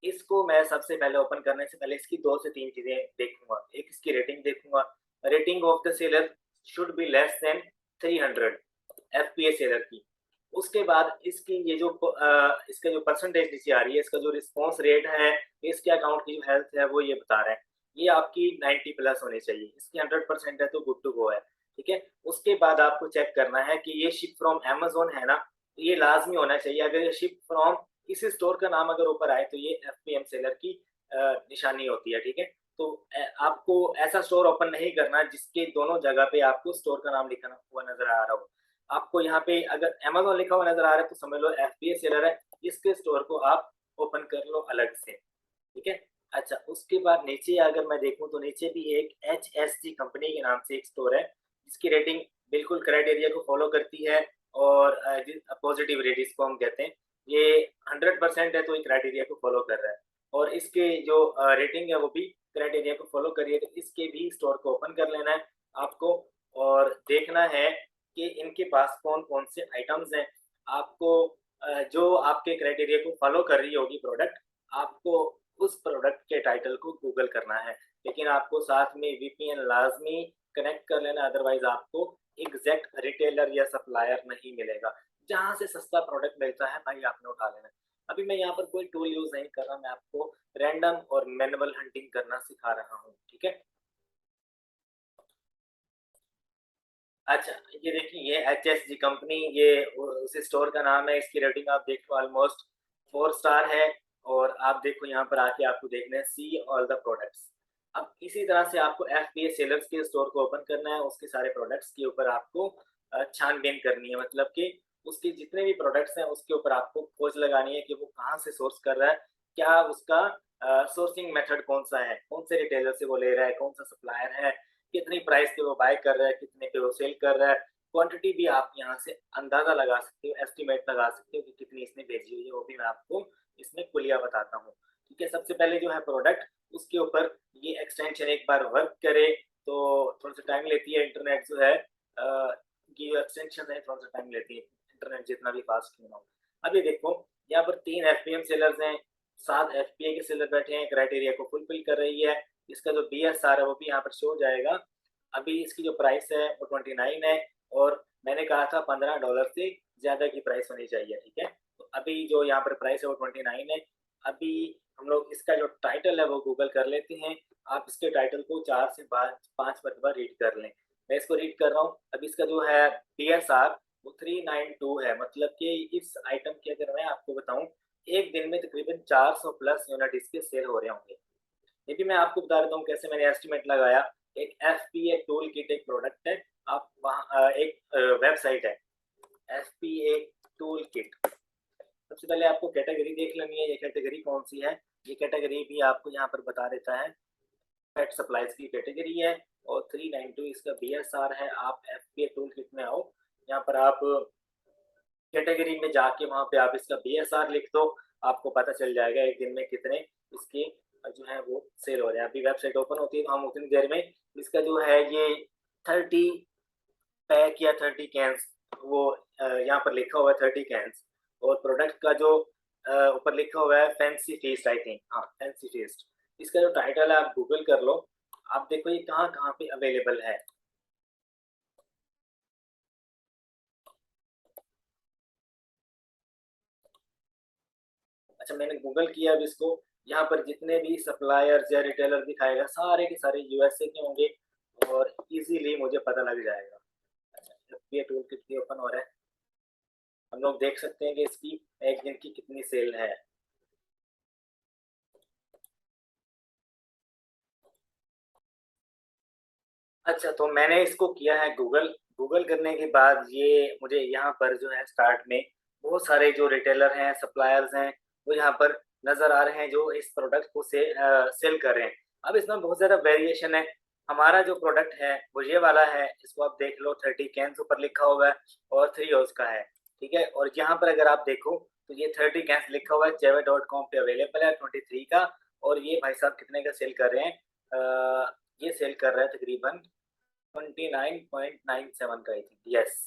इसको मैं सबसे पहले ओपन करने से पहले इसकी 2 से 3 चीज़ें देखूँगा। एक इसकी रेटिंग देखूँगा, rating of the seller should be less than 300 FPA seller की। उसके बाद इसकी ये जो इसका जो परसेंटेज नीचे आ रही है, इसका जो रिस्पॉन्स रेट है, इसके अकाउंट की जो हेल्थ है, वो ये बता रहा है। ये आपकी 90 प्लस होनी चाहिए। इसकी 100% है तो गुड टू गो है, ठीक है? उसके बाद आपको चेक करना है कि ये शिप फ्रॉम अमेज़न है ना, तो ये लाज़मी होना चाहिए। अगर ये शिप फ्रॉम इस स्टोर का नाम अगर ऊपर आए, तो ये एफपीएम सेलर की निशानी होती है, ठीक है? तो आपको ऐसा स्टोर ओपन नहीं करना जिसके दोनों जगह पे आपको स्टोर का नाम लिखा हुआ नज़र आ रहा हो। आपको यहाँ पे अगर अमेज़न लिखा हुआ नज़र आ रहा है, तो समझ लो एफबीए सेलर है, इसके स्टोर को आप ओपन कर लो अलग से, ठीक है? अच्छा, उसके बाद नीचे अगर मैं देखूँ, तो नीचे भी एक एचएसजी कंपनी के नाम से एक स्टोर है, जिसकी रेटिंग बिल्कुल क्राइटेरिया को फ़ॉलो करती है, और पॉजिटिव रेट इसको हम कहते हैं। ये 100% है, तो ये क्राइटेरिया को फ़ॉलो कर रहा है, और इसके जो रेटिंग है वो भी क्राइटेरिया को फ़ॉलो कर रही है, तो इसके भी स्टोर को ओपन कर लेना है आपको, और देखना है कि इनके पास कौन-कौन से आइटम्स हैं। आपको जो आपके क्राइटेरिया को फ़ॉलो कर रही होगी प्रोडक्ट, आपको उस प्रोडक्ट के टाइटल को गूगल करना है। लेकिन आपको साथ में वीपीएन लाज़मी कनेक्ट कर लेना, अदरवाइज़ आपको एग्ज़ैक्ट रिटेलर या सप्लायर नहीं मिलेगा। जहाँ से सस्ता प्रोडक्ट मिलता है भाई, आपने उठा लेना है। अभी मैं यहाँ पर कोई टूल यूज़ नहीं कर रहा, मैं आपको रैंडम और मैनुअल हंटिंग करना सिखा रहा हूँ, ठीक है? अच्छा, ये देखिए, ये एचएसजी कंपनी, ये उस स्टोर का नाम है। इसकी रेटिंग आप देख लो, ऑलमोस्ट 4 स्टार है, और आप देखो यहाँ पर आके आपको देखना है सी ऑल द प्रोडक्ट्स। अब इसी तरह से आपको एफबीए सेलर्स के स्टोर को ओपन करना है, उसके सारे प्रोडक्ट्स के ऊपर आपको छानबीन करनी है, मतलब कि उसके जितने भी प्रोडक्ट्स हैं उसके ऊपर आपको खोज लगानी है कि वो कहाँ से सोर्स कर रहा है, क्या उसका सोर्सिंग मेथड कौन सा है, कौन से रिटेलर से वो ले रहा है, कौन सा सप्लायर है, कितनी प्राइस पे वो बाय कर रहा है, कितने पे वो सेल कर रहा है। क्वांटिटी भी आप यहाँ से अंदाजा लगा सकते हो, एस्टिमेट लगा सकते हो कि कितनी इसने भेजी हुई है, वो भी मैं आपको इसमें कुलिया बताता हूँ। ठीक है, सबसे पहले जो है प्रोडक्ट, उसके ऊपर ये एक्सटेंशन एक बार वर्क करे तो थोड़ा सा टाइम लेती है। इंटरनेट जो है ये जो एक्सटेंशन है थोड़ा सा टाइम लेती है, इंटरनेट जितना भी फास्ट क्यों ना हो। अब ये देखो, यहाँ पर 3 एफपीएम सेलर्स हैं, 7 एफपीए के सेलर बैठे हैं, क्राइटेरिया को फुलफिल कर रही है। इसका जो बीएसआर है वो भी यहाँ पर शो हो जाएगा। अभी इसकी जो प्राइस है वो 29 है, और मैंने कहा था $15 से ज्यादा की प्राइस होनी चाहिए। ठीक है, तो अभी जो यहाँ पर प्राइस है वो 29 है। अभी हम लोग इसका जो टाइटल है वो गूगल कर लेते हैं। आप इसके टाइटल को 4 से 5 मरतबा रीड कर लें। मैं इसको रीड कर रहा हूँ। अब इसका जो है बीएसआर वो 392 है, मतलब कि इस आइटम की अगर मैं आपको बताऊं, एक दिन में तकरीबन 400 प्लस यूनिट इसके सेल हो रहे होंगे। ये भी मैं आपको बता देता हूँ कैसे मैंने एस्टिमेट लगाया। एक एफपीए टूल किट एक प्रोडक्ट है, आप वहाँ एक वेबसाइट है एफपीए टूल किट। सबसे पहले आपको कैटेगरी देख लेनी है, ये कैटेगरी कौन सी है। ये कैटेगरी भी आपको यहाँ पर बता देता है, पेट सप्लाईज की कैटेगरी है, और 392 इसका बीएसआर है। आप एफपीए टूल किट में आओ, यहाँ पर आप कैटेगरी में जाके वहाँ पे आप इसका बीएसआर लिख दो, आपको पता चल जाएगा एक दिन में कितने इसके जो है वो सेल हो रहे हैं। अभी वेबसाइट ओपन होती है तो हम उतनी देर में इसका जो है ये 30 पैक या 30 कैंस, वो यहाँ पर लिखा हुआ है 30 कैंस, और प्रोडक्ट का जो ऊपर लिखा हुआ है फैंसी फीस्ट, आई थिंक, हाँ फैंसी फीस्ट। इसका जो टाइटल है आप गूगल कर लो, आप देखो ये कहाँ कहाँ पे अवेलेबल है। अच्छा, मैंने गूगल किया अब इसको, यहाँ पर जितने भी सप्लायर्स या रिटेलर दिखाएगा सारे के सारे यूएसए के होंगे, और इजीली मुझे पता लग जाएगा। अच्छा, ये टूल कितनी ओपन हो रहा है, हम लोग देख सकते हैं कि इसकी एक दिन की कितनी सेल है। अच्छा, तो मैंने इसको किया है गूगल। गूगल करने के बाद ये मुझे यहाँ पर जो है स्टार्ट में बहुत सारे जो रिटेलर हैं, सप्लायर्स हैं, वो यहाँ पर नजर आ रहे हैं जो इस प्रोडक्ट को सेल कर रहे हैं। अब इसमें बहुत ज़्यादा वेरिएशन है। हमारा जो प्रोडक्ट है वो ये वाला है, इसको आप देख लो, 30 कैंस ऊपर लिखा हुआ है और 3 रोज का है। ठीक है, और यहाँ पर अगर आप देखो तो ये 30 कैंस लिखा हुआ है, जेवे.com पे अवेलेबल है 23 का। और ये भाई साहब कितने का सेल कर रहे हैं, ये सेल कर रहा है तकरीबन 29.97 का, आई थिंक, यस,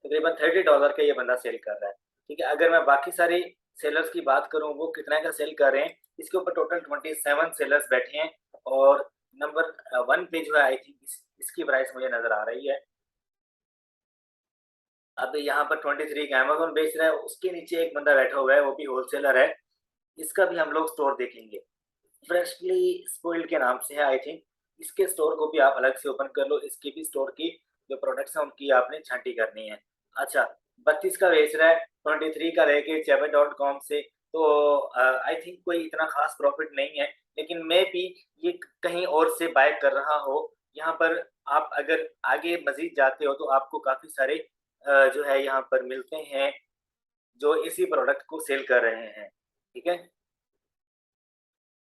तकरीबन $30 का ये बंदा सेल कर रहा है। ठीक है, अगर मैं बाकी सारे सेलर्स की बात करूं वो कितना का सेल कर रहे हैं, इसके ऊपर टोटल 27 सेलर्स बैठे हैं, और नंबर 1 पे जो है आई थिंक इसकी प्राइस मुझे नजर आ रही है। अब यहाँ पर 23 का अमेजोन बेच रहा है, उसके नीचे एक बंदा बैठा हुआ है, वो भी होलसेलर है। इसका भी हम लोग स्टोर देखेंगे, फ्रेशली स्पॉइल्ड के नाम से है, आई थिंक। इसके स्टोर को भी आप अलग से ओपन कर लो, इसके भी स्टोर की जो प्रोडक्ट्स हैं उनकी आपने छांटी करनी है। अच्छा, 32 का बेच रहा है, 23 का लेके जेबे.com से, तो आई थिंक कोई इतना खास प्रॉफिट नहीं है, लेकिन मैं भी ये कहीं और से बाय कर रहा हो। यहाँ पर आप अगर आगे मजीद जाते हो तो आपको काफी सारे जो है यहाँ पर मिलते हैं जो इसी प्रोडक्ट को सेल कर रहे हैं। ठीक है।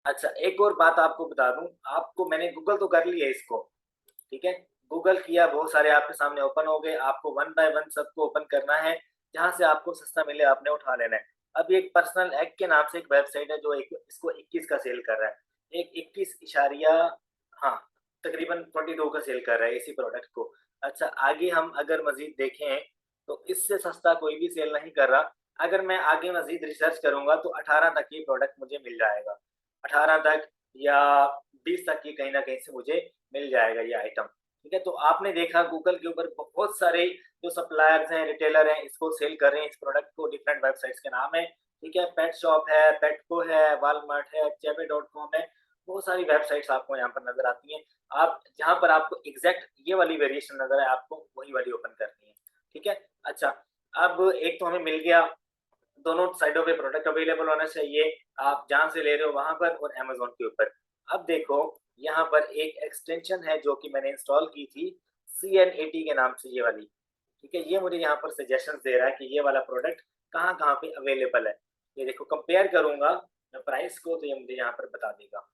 अच्छा, एक और बात आपको बता दूं, आपको मैंने गूगल तो कर लिया इसको, ठीक है, गूगल किया, बहुत सारे आपके सामने ओपन हो गए, आपको वन बाय वन सबको ओपन करना है, जहां से आपको सस्ता मिले आपने उठा लेना है। अब एक पर्सनल एग के नाम से एक वेबसाइट है जो इसको 21 का सेल कर रहा है, एक 21 इशारिया, हाँ, तकरीबन 22 का सेल कर रहा है इसी प्रोडक्ट को। अच्छा, आगे हम अगर मजीद देखें तो इससे सस्ता कोई भी सेल नहीं कर रहा। अगर मैं आगे मजीद रिसर्च करूंगा तो 18 तक ये प्रोडक्ट मुझे मिल जाएगा, 18 तक या 20 तक की कहीं ना कहीं से मुझे मिल जाएगा ये आइटम। ठीक है, तो आपने देखा गूगल के ऊपर बहुत सारे जो सप्लायर्स हैं, रिटेलर हैं, इसको सेल कर रहे हैं, इस प्रोडक्ट को, डिफरेंट वेबसाइट्स के नाम है। ठीक है, पेट शॉप है, पेटको है, वालमार्ट है, जेबे.com है, बहुत सारी वेबसाइट्स आपको यहाँ पर नजर आती हैं। आप जहाँ पर आपको एग्जैक्ट ये वाली वेरिएशन नजर है, आपको वही वाली ओपन करनी है। ठीक है। अच्छा, अब एक तो हमें मिल गया, दोनों साइडों पे प्रोडक्ट अवेलेबल होना चाहिए, आप जहां से ले रहे हो वहां पर और अमेजोन के ऊपर। अब देखो, यहाँ पर एक एक्सटेंशन है जो कि मैंने इंस्टॉल की थी CN80 के नाम से, ये वाली। ठीक है, ये मुझे यहाँ पर सजेशंस दे रहा है कि ये वाला प्रोडक्ट कहाँ-कहाँ पे अवेलेबल है। ये देखो, कंपेयर करूँगा मैं प्राइस को, तो ये मुझे यहाँ पर बता देगा।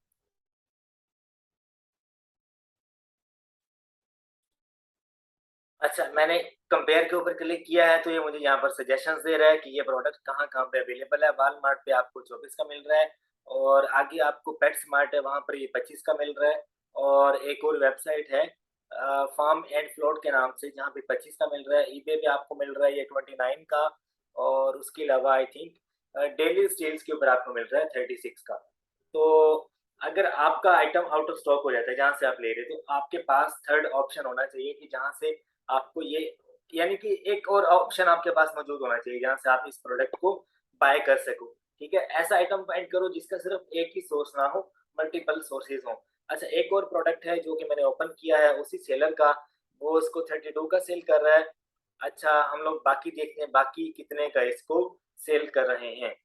अच्छा, मैंने कंपेयर के ऊपर क्लिक किया है, तो ये मुझे यहाँ पर सजेशंस दे रहा है कि ये प्रोडक्ट कहाँ-कहाँ पे अवेलेबल है। वॉलमार्ट पे आपको 24 का मिल रहा है, और आगे आपको पेटस्मार्ट है, वहाँ पर ये 25 का मिल रहा है। और एक और वेबसाइट है फार्म एंड फ्लोट के नाम से, जहाँ पे 25 का मिल रहा है। ईबे पे आपको मिल रहा है ये 29 का, और उसके अलावा आई थिंक डेली सेल्स के ऊपर आपको मिल रहा है 36 का। तो अगर आपका आइटम आउट ऑफ स्टॉक हो जाता है जहाँ से आप ले रहे हो, तो आपके पास थर्ड ऑप्शन होना चाहिए कि जहाँ से आपको ये, यानी कि एक और ऑप्शन आपके पास मौजूद होना चाहिए जहाँ से आप इस प्रोडक्ट को बाय कर सको। ठीक है, ऐसा आइटम फाइंड करो जिसका सिर्फ एक ही सोर्स ना हो, मल्टीपल सोर्सेज हो। अच्छा, एक और प्रोडक्ट है जो कि मैंने ओपन किया है उसी सेलर का, वो इसको 32 का सेल कर रहा है। अच्छा, हम लोग बाकी देखते हैं बाकी कितने का इसको सेल कर रहे हैं।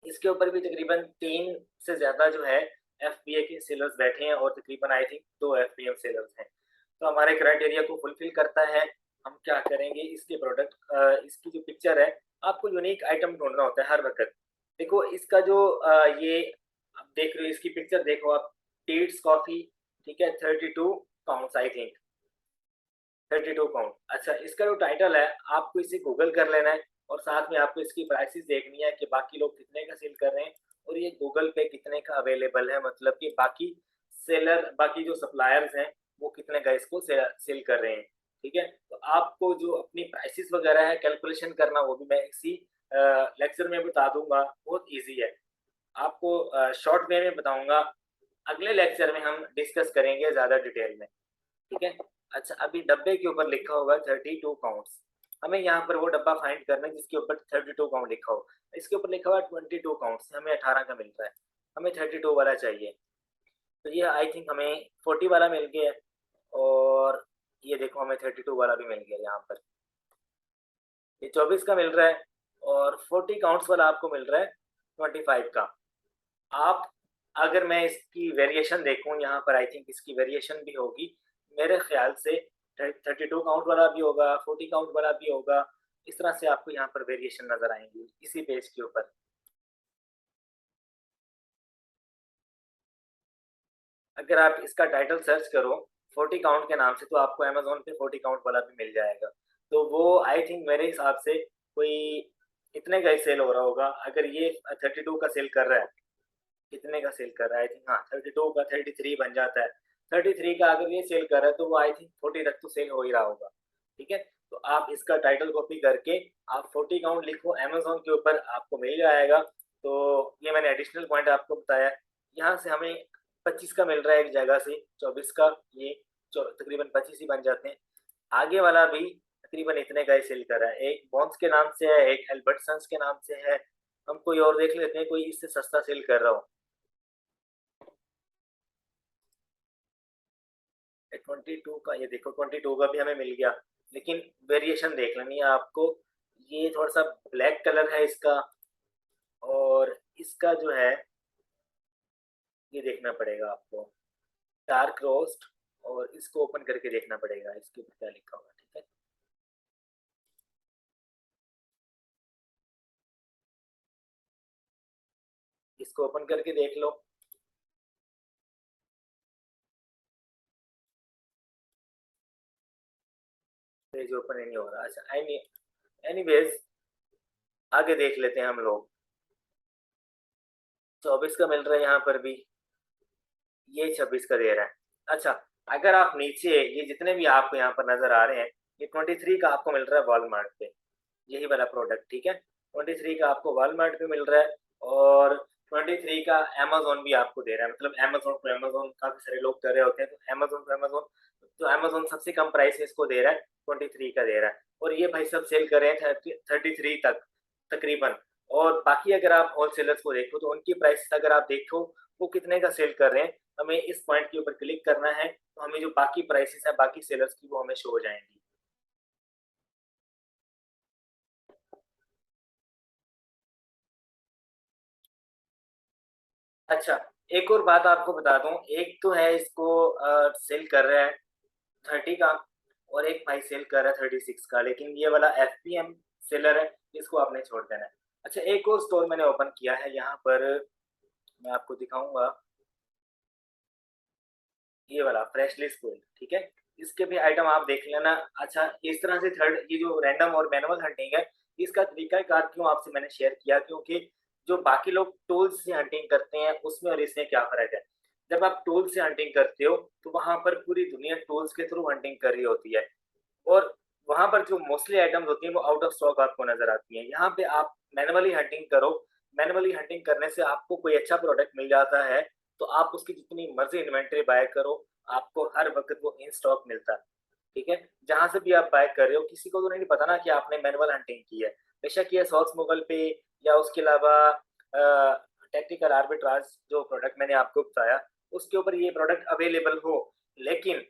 इसके ऊपर भी तकरीबन 3 से ज़्यादा जो है एफबीए के सेलर्स बैठे हैं, और तकरीबन आई थिंक 2 एफबीएम सेलर्स हैं। तो हमारे क्राइटेरिया को फुलफिल करता है। हम क्या करेंगे, इसके प्रोडक्ट इसकी जो पिक्चर है, आपको यूनिक आइटम ढूँढना होता है हर वक़्त। देखो इसका जो ये आप देख रहे हो, इसकी पिक्चर देखो आप, टीड्स कॉफ़ी, ठीक है, 32 पाउंड्स आई थिंक, 32 पाउंड। अच्छा, इसका जो टाइटल है, आपको इसे गूगल कर लेना है, और साथ में आपको इसकी प्राइसेस देखनी है कि बाकी लोग कितने का सेल कर रहे हैं, और ये गूगल पे कितने का अवेलेबल है, मतलब कि बाकी सेलर, बाकी जो सप्लायर्स हैं, वो कितने का इसको सेल कर रहे हैं। ठीक है, तो आपको जो अपनी प्राइसेस वगैरह है कैलकुलेशन करना, वो भी मैं इसी लेक्चर में बता दूंगा, बहुत ईजी है। आपको शॉर्ट वे में बताऊंगा, अगले लेक्चर में हम डिस्कस करेंगे ज़्यादा डिटेल में। ठीक है? अच्छा, अभी डब्बे के ऊपर लिखा होगा 32 पाउंड्स। हमें यहाँ पर वो डब्बा फाइंड करना है जिसके ऊपर 32 पाउंड लिखा हो। इसके ऊपर लिखा हुआ है 22 पाउंड्स, हमें 18 का मिल रहा है। हमें 32 वाला चाहिए। तो ये आई थिंक हमें 40 वाला मिल गया है, और ये देखो हमें 32 वाला भी मिल गया यहाँ पर। ये 24 का मिल रहा है, और 40 काउंट्स वाला आपको मिल रहा है 25 का। आप, अगर मैं इसकी वेरिएशन देखूँ यहाँ पर, आई थिंक इसकी वेरिएशन भी होगी। मेरे ख़्याल से 32 काउंट वाला भी होगा, 40 काउंट वाला भी होगा। इस तरह से आपको यहाँ पर वेरिएशन नज़र आएँगी, इसी पेज के ऊपर। अगर आप इसका टाइटल सर्च करो 40 काउंट के नाम से, तो आपको अमेज़न पे 40 काउंट वाला भी मिल जाएगा। तो वो आई थिंक मेरे हिसाब से कोई इतने का ही सेल हो रहा होगा। अगर ये 32 का सेल कर रहा है, कितने का सेल कर रहा है, आई थिंक हाँ 32 का 33 बन जाता है। 33 का अगर ये सेल कर रहा है, तो वो आई थिंक 40 तक तो सेल हो ही रहा होगा। ठीक है, तो आप इसका टाइटल कॉपी करके आप 40 काउंट लिखो अमेज़न के ऊपर, आपको मिल जाएगा। तो ये मैंने एडिशनल पॉइंट आपको बताया। यहाँ से हमें 25 का मिल रहा है एक जगह से, 24 का, ये तकरीबन 25 ही बन जाते हैं। आगे वाला भी तकरीबन इतने का ही सेल कर रहा है। एक बॉन्स के नाम से है, एक एल्बर्टसन्स के नाम से है। हम कोई और देख लेते हैं, कोई इससे सस्ता सेल कर रहा हो। 22 का, ये देखो 22 का भी हमें मिल गया, लेकिन वेरिएशन देख लेनी है आपको। ये थोड़ा सा ब्लैक कलर है इसका, और इसका जो है ये देखना पड़ेगा आपको, डार्क रोस्ट, और इसको ओपन करके देखना पड़ेगा इसके ऊपर क्या लिखा होगा। ठीक है, इसको ओपन करके देख लो। पेज ओपन ही नहीं हो रहा। अच्छा, एनीवेज आगे देख लेते हैं हम लोग। 24 का मिल रहा है यहाँ पर भी, ये 26 का दे रहा है। अच्छा, अगर आप नीचे, ये जितने भी आपको यहाँ पर नजर आ रहे हैं, ये 23 का आपको मिल रहा है वॉलमार्ट पे, यही वाला प्रोडक्ट। ठीक है, 23 का आपको वॉलमार्ट पे मिल रहा है, और 23 का अमेज़न भी आपको दे रहा है। मतलब अमेज़न टू अमेज़न काफ़ी सारे लोग कर रहे होते हैं, तो अमेज़न टू अमेज़न, तो अमेज़न सबसे कम प्राइस में इसको दे रहा है, 23 का दे रहा है। और ये भाई सब सेल कर रहे हैं 33 तक तकरीबन। और बाकी अगर आप होलसेलर्स को देखो, तो उनकी प्राइस अगर आप देखो वो कितने का सेल कर रहे हैं, हमें इस पॉइंट के ऊपर क्लिक करना है, तो हमें जो बाकी प्राइसेस है बाकी सेलर्स की, वो हमें शो हो जाएंगी। अच्छा, एक और बात आपको बता दूँ, एक तो है इसको सेल कर रहा है 30 का और एक भाई सेल कर रहा है 36 का, लेकिन ये वाला एफपीएम सेलर है, इसको आपने छोड़ देना है। अच्छा, एक और स्टोर मैंने ओपन किया है, यहाँ पर मैं आपको दिखाऊँगा, ये वाला फ्रेशली स्क्वीज़, ठीक है? इसके भी आइटम आप देख लेना। अच्छा, इस तरह से थर्ड ये जो रैंडम और मैनुअल हंटिंग है, इसका तरीकाकार क्यों आपसे मैंने शेयर किया, क्योंकि जो बाकी लोग टूल्स से हंटिंग करते हैं, उसमें और इसमें क्या फ़र्क है? जब आप टूल से हंटिंग करते हो, तो वहाँ पर पूरी दुनिया टूल्स के थ्रू हंटिंग कर रही होती है और वहाँ पर जो मोस्टली आइटम्स होती हैं, वो आउट ऑफ स्टॉक आपको नज़र आती हैं। यहाँ पे आप मैनुअली हंटिंग करो, मैनुअली हंटिंग करने से आपको कोई अच्छा प्रोडक्ट मिल जाता है, तो आप उसकी जितनी मर्ज़ी इन्वेंटरी बाय करो, आपको हर वक़्त वो इन स्टॉक मिलता है, ठीक है? जहाँ से भी आप बाय कर रहे हो, किसी को तो नहीं पता ना कि आपने मैनुअल हंटिंग की है। बेशक ये सोर्स मोगल पे या उसके अलावा टेक्निकल आर्बिट्राज जो प्रोडक्ट मैंने आपको बताया, उसके ऊपर ये प्रोडक्ट अवेलेबल हो, लेकिन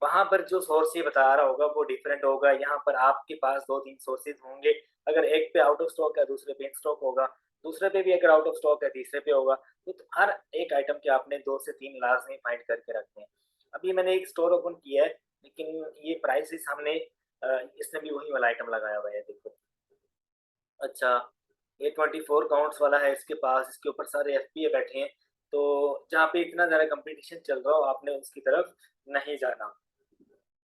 वहाँ पर जो सोर्स ये बता रहा होगा वो डिफरेंट होगा, यहाँ पर आपके पास 2-3 सोर्सेज़ होंगे, अगर एक पे आउट ऑफ स्टॉक है, दूसरे पे इन स्टॉक होगा, दूसरे पे भी अगर आउट ऑफ स्टॉक है, तीसरे पे होगा, तो हर एक आइटम के आपने 2 से 3 लाज़मी फाइंड करके रखने हैं। अभी मैंने एक स्टोर ओपन किया है, लेकिन ये प्राइसेज़ हमने इसने भी वही वाला आइटम लगाया हुआ है, देखो। अच्छा, ये 24 काउंट्स वाला है इसके पास, इसके ऊपर सारे एफपीए बैठे हैं, तो जहाँ पे इतना ज़्यादा कॉम्पिटिशन चल रहा हो, आपने उसकी तरफ नहीं जाना।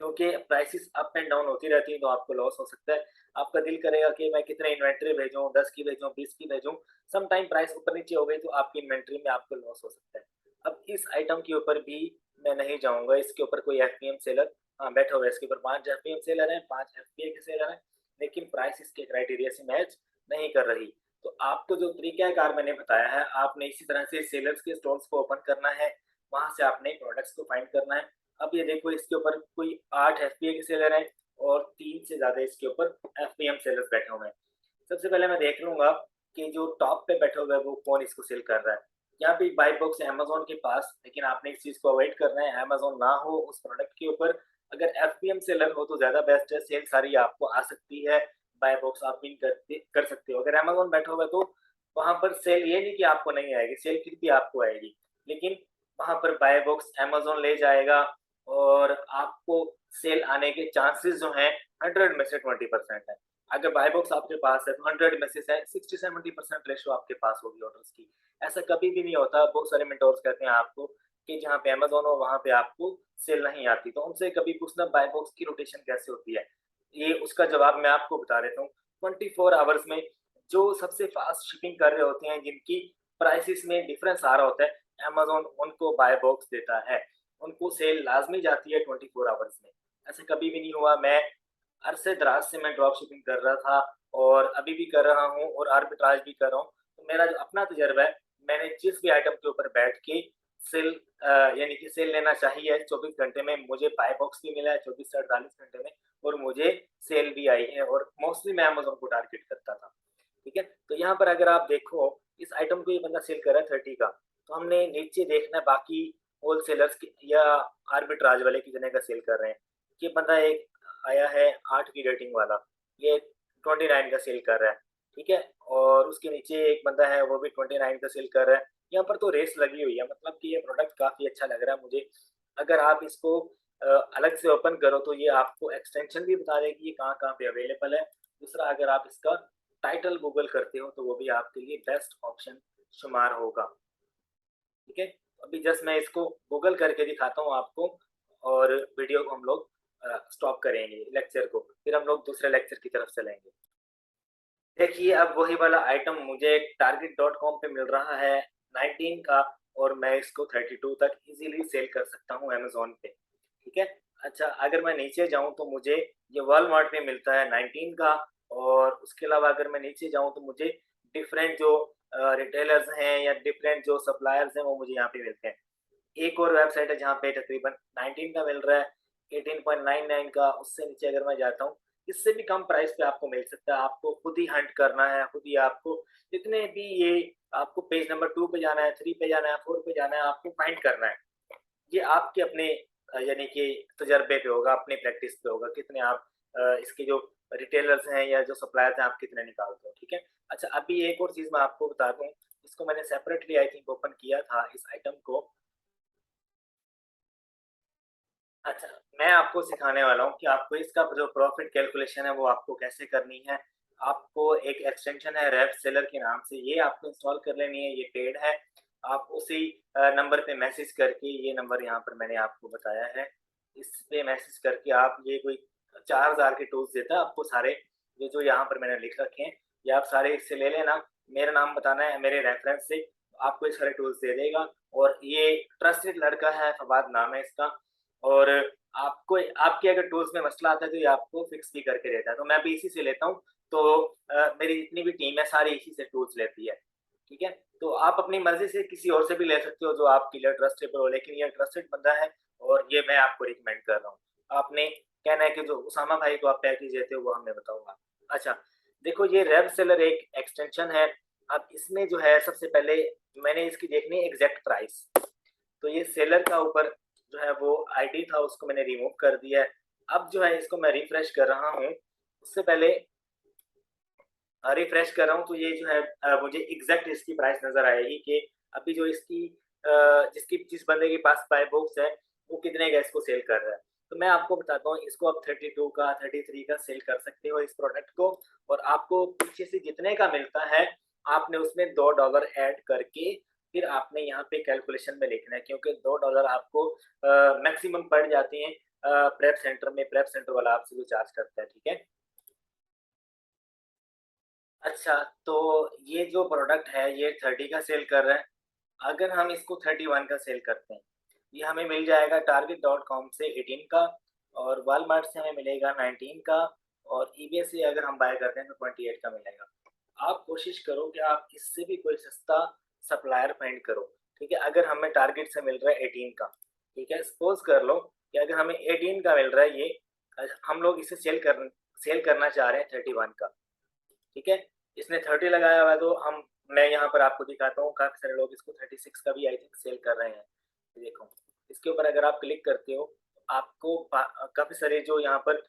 क्योंकि प्राइसेस अप एंड डाउन होती रहती हैं, तो आपको लॉस हो सकता है। आपका दिल करेगा कि मैं कितने इन्वेंटरी भेजूँ, 10 की भेजूँ, 20 की भेजूँ, सम टाइम प्राइस ऊपर-नीचे हो गई तो आपकी इन्वेंटरी में आपको लॉस हो सकता है। अब इस आइटम के ऊपर भी मैं नहीं जाऊँगा, इसके ऊपर कोई एफपीएम सेलर हाँ, बैठा हुआ है, इसके ऊपर 5 एफपीएम सेलर हैं, 5 एफपीए के सेलर हैं, लेकिन प्राइस इसके क्राइटेरिया से मैच नहीं कर रही। तो आपको जो तरीक़ाकार मैंने बताया है, आपने इसी तरह से सेलर्स के स्टोर्स को ओपन करना है, वहाँ से आपने प्रोडक्ट्स को फाइंड करना है। अब ये देखो इसके ऊपर कोई 8 एफपीए के सेलर हैं और 3 से ज़्यादा इसके ऊपर एफपीएम सेलर्स बैठे हुए हैं। सबसे पहले मैं देख लूँगा कि जो टॉप पे बैठा हुआ है वो कौन इसको सेल कर रहा है। यहाँ पे एक बाय बॉक्स है अमेज़न के पास, लेकिन आपने इस चीज़ को अवॉइड करना है, अमेज़न ना हो उस प्रोडक्ट के ऊपर। अगर एफपीएम सेलर हो तो ज़्यादा बेस्ट है, सेल सारी आपको आ सकती है, बाय बॉक्स आप विन कर सकते हो। अगर अमेज़न बैठा हुआ है तो वहाँ पर सेल ये नहीं कि आपको नहीं आएगी, सेल फिर भी आपको आएगी। लेकिन वहाँ पर बाय बॉक्स अमेज़न ले जाएगा और आपको सेल आने के चांसेस जो हैं 100 में से 20% है। अगर बाय बॉक्स आपके पास है तो 100 में से 60-70% रेशो आपके पास होगी ऑर्डर्स की। ऐसा कभी भी नहीं होता, बहुत सारे मेंटोर्स कहते हैं आपको कि जहाँ पे अमेज़न हो वहाँ पे आपको सेल नहीं आती, तो उनसे कभी पूछना बाय बॉक्स की रोटेशन कैसे होती है। ये उसका जवाब मैं आपको बता देता हूँ। 24 आवर्स में जो सबसे फास्ट शिपिंग कर रहे होते हैं, जिनकी प्राइसेस में डिफरेंस आ रहा होता है, अमेज़न उनको बाय बॉक्स देता है। उनको सेल लाज़मी जाती है 24 आवर्स में। ऐसा कभी भी नहीं हुआ, मैं अरसे दराज से मैं ड्रॉप शिपिंग कर रहा था और अभी भी कर रहा हूँ और आर्बिट्राज भी कर रहा हूँ। तो मेरा जो अपना तजुर्बा है, मैंने जिस भी आइटम के ऊपर बैठ के सेल यानी कि सेल लेना चाहिए 24 घंटे में, मुझे बाय बॉक्स भी मिला है 24 से 48 घंटे में और मुझे सेल भी आई है और मोस्टली मैं अमेज़न को टारगेट करता था। ठीक है? तो यहाँ पर अगर आप देखो, इस आइटम को ये बंदा सेल कर रहा है 30 का, तो हमने नीचे देखना है बाकी होलसेलर्स की या आर्बिट्राज वाले कितने का सेल कर रहे हैं। ये बंदा एक आया है 8 की रेटिंग वाला, ये 29 का सेल कर रहा है, ठीक है? और उसके नीचे एक बंदा है वो भी 29 का सेल कर रहा है। यहाँ पर तो रेस लगी हुई है, मतलब कि ये प्रोडक्ट काफ़ी अच्छा लग रहा है मुझे। अगर आप इसको अलग से ओपन करो तो ये आपको एक्सटेंशन भी बता देगी ये कहाँ-कहाँ पे अवेलेबल है। दूसरा, अगर आप इसका टाइटल गूगल करते हो तो वो भी आपके लिए बेस्ट ऑप्शन शुमार होगा, ठीक है? अभी जस्ट मैं इसको गूगल करके दिखाता हूँ आपको और वीडियो को हम लोग स्टॉप करेंगे लेक्चर को, फिर हम लोग दूसरे लेक्चर की तरफ चलेंगे। देखिए, अब वही वाला आइटम मुझे target.com पे मिल रहा है 19 का और मैं इसको 32 तक इज़िली सेल कर सकता हूँ अमेज़न पे, ठीक है? अच्छा, अगर मैं नीचे जाऊँ तो मुझे ये वॉलमार्ट में मिलता है 19 का और उसके अलावा अगर मैं नीचे जाऊँ तो मुझे डिफरेंट जो रिटेलर्स हैं या डिफरेंट जो सप्लायर्स हैं वो मुझे यहाँ पे मिलते हैं। एक और वेबसाइट है जहाँ पे तकरीबन 19 का मिल रहा है, 18.99 का, उससे नीचे अगर मैं जाता हूँ, इससे भी कम प्राइस पे आपको मिल सकता है। आपको खुद ही हंट करना है, खुद ही आपको जितने भी ये आपको पेज नंबर 2 पे जाना है, 3 पे जाना है, 4 पे जाना है, आपको फाइंड करना है। ये आपके अपने यानी कि तजर्बे पे होगा, अपनी प्रैक्टिस पे होगा, कितने आप इसके जो रिटेलर्स हैं या जो सप्लायर्स हैं, आप कितने निकालते हो, ठीक है? अच्छा, अभी एक और चीज़ मैं आपको बता दूँ, इसको मैंने सेपरेटली आई थिंक ओपन किया था इस आइटम को। अच्छा, मैं आपको सिखाने वाला हूँ कि आपको इसका जो प्रॉफिट कैलकुलेशन है वो आपको कैसे करनी है। आपको एक एक्सटेंशन है रेव सेलर के नाम से, ये आपको इंस्टॉल कर लेनी है, ये पेड है। आप उसी नंबर पे मैसेज करके, ये नंबर यहाँ पर मैंने आपको बताया है, इस पे मैसेज करके आप, ये कोई 4000 के टूल्स देता है आपको सारे, ये जो यहाँ पर मैंने लिख रखे हैं, ये आप सारे इससे ले लेना। मेरा नाम बताना है मेरे रेफरेंस से, आपको ये सारे टूल्स दे देगा। और ये ट्रस्टेड लड़का है, फवाद नाम है इसका। और आपको, आपके अगर टूल्स में मसला आता है तो ये आपको फिक्स भी करके देता है। तो मैं भी इसी से लेता हूँ। तो मेरी जितनी भी टीम है सारी इसी से टूल्स लेती है। ठीक है, तो आप अपनी मर्जी से किसी और से भी ले सकते हो जो आपके लिए ट्रस्टेबल हो, लेकिन ये ट्रस्टेड बंदा है और ये मैं आपको रिकमेंड कर रहा हूँ। आपने कहना है कि जो उसामा भाई को आप पैकेज देते हो वो हमें बताऊंगा। अच्छा, देखो ये रेव सेलर एक एक्सटेंशन है। अब इसमें जो है सबसे पहले मैंने इसकी देखनी है एग्जैक्ट प्राइस। तो ये सेलर का ऊपर जो है वो आईडी था, उसको मैंने रिमूव कर दिया है। अब जो है इसको मैं रिफ्रेश कर रहा हूँ। उससे पहले रिफ्रेश कर रहा हूँ तो ये जो है मुझे एग्जैक्ट इसकी प्राइस नजर आएगी कि अभी जो इसकी जिस बंदे के पास बाय बॉक्स है वो कितने का इसको सेल कर रहा है। तो मैं आपको बताता हूँ, इसको आप 32 का 33 का सेल कर सकते हो इस प्रोडक्ट को। और आपको पीछे से जितने का मिलता है आपने उसमें $2 ऐड करके फिर आपने यहाँ पे कैलकुलेशन में लिखना है, क्योंकि $2 आपको मैक्सिमम पड़ जाते हैं प्रेप सेंटर में। प्रेप सेंटर वाला आपसे जो चार्ज करता है, ठीक है। अच्छा, तो ये जो प्रोडक्ट है ये 30 का सेल कर रहा है। अगर हम इसको 31 का सेल करते हैं, ये हमें मिल जाएगा target.com से 18 का, और वॉलमार्ट से हमें मिलेगा 19 का, और ईबे से अगर हम बाय करते हैं तो 28 का मिलेगा। आप कोशिश करो कि आप इससे भी कोई सस्ता सप्लायर फाइंड करो। ठीक है, अगर हमें टारगेट से मिल रहा है 18 का, ठीक है, सपोज कर लो कि अगर हमें 18 का मिल रहा है ये, हम लोग इसे सेल करना चाह रहे हैं 31 का। ठीक है, इसने 30 लगाया हुआ है, तो हम, मैं यहाँ पर आपको दिखाता हूँ, काफी सारे लोग इसको 36 का भी आई थिंक सेल कर रहे हैं। देखो, इसके ऊपर अगर आप क्लिक करते हो तो आपको काफी सारे जो यहाँ पर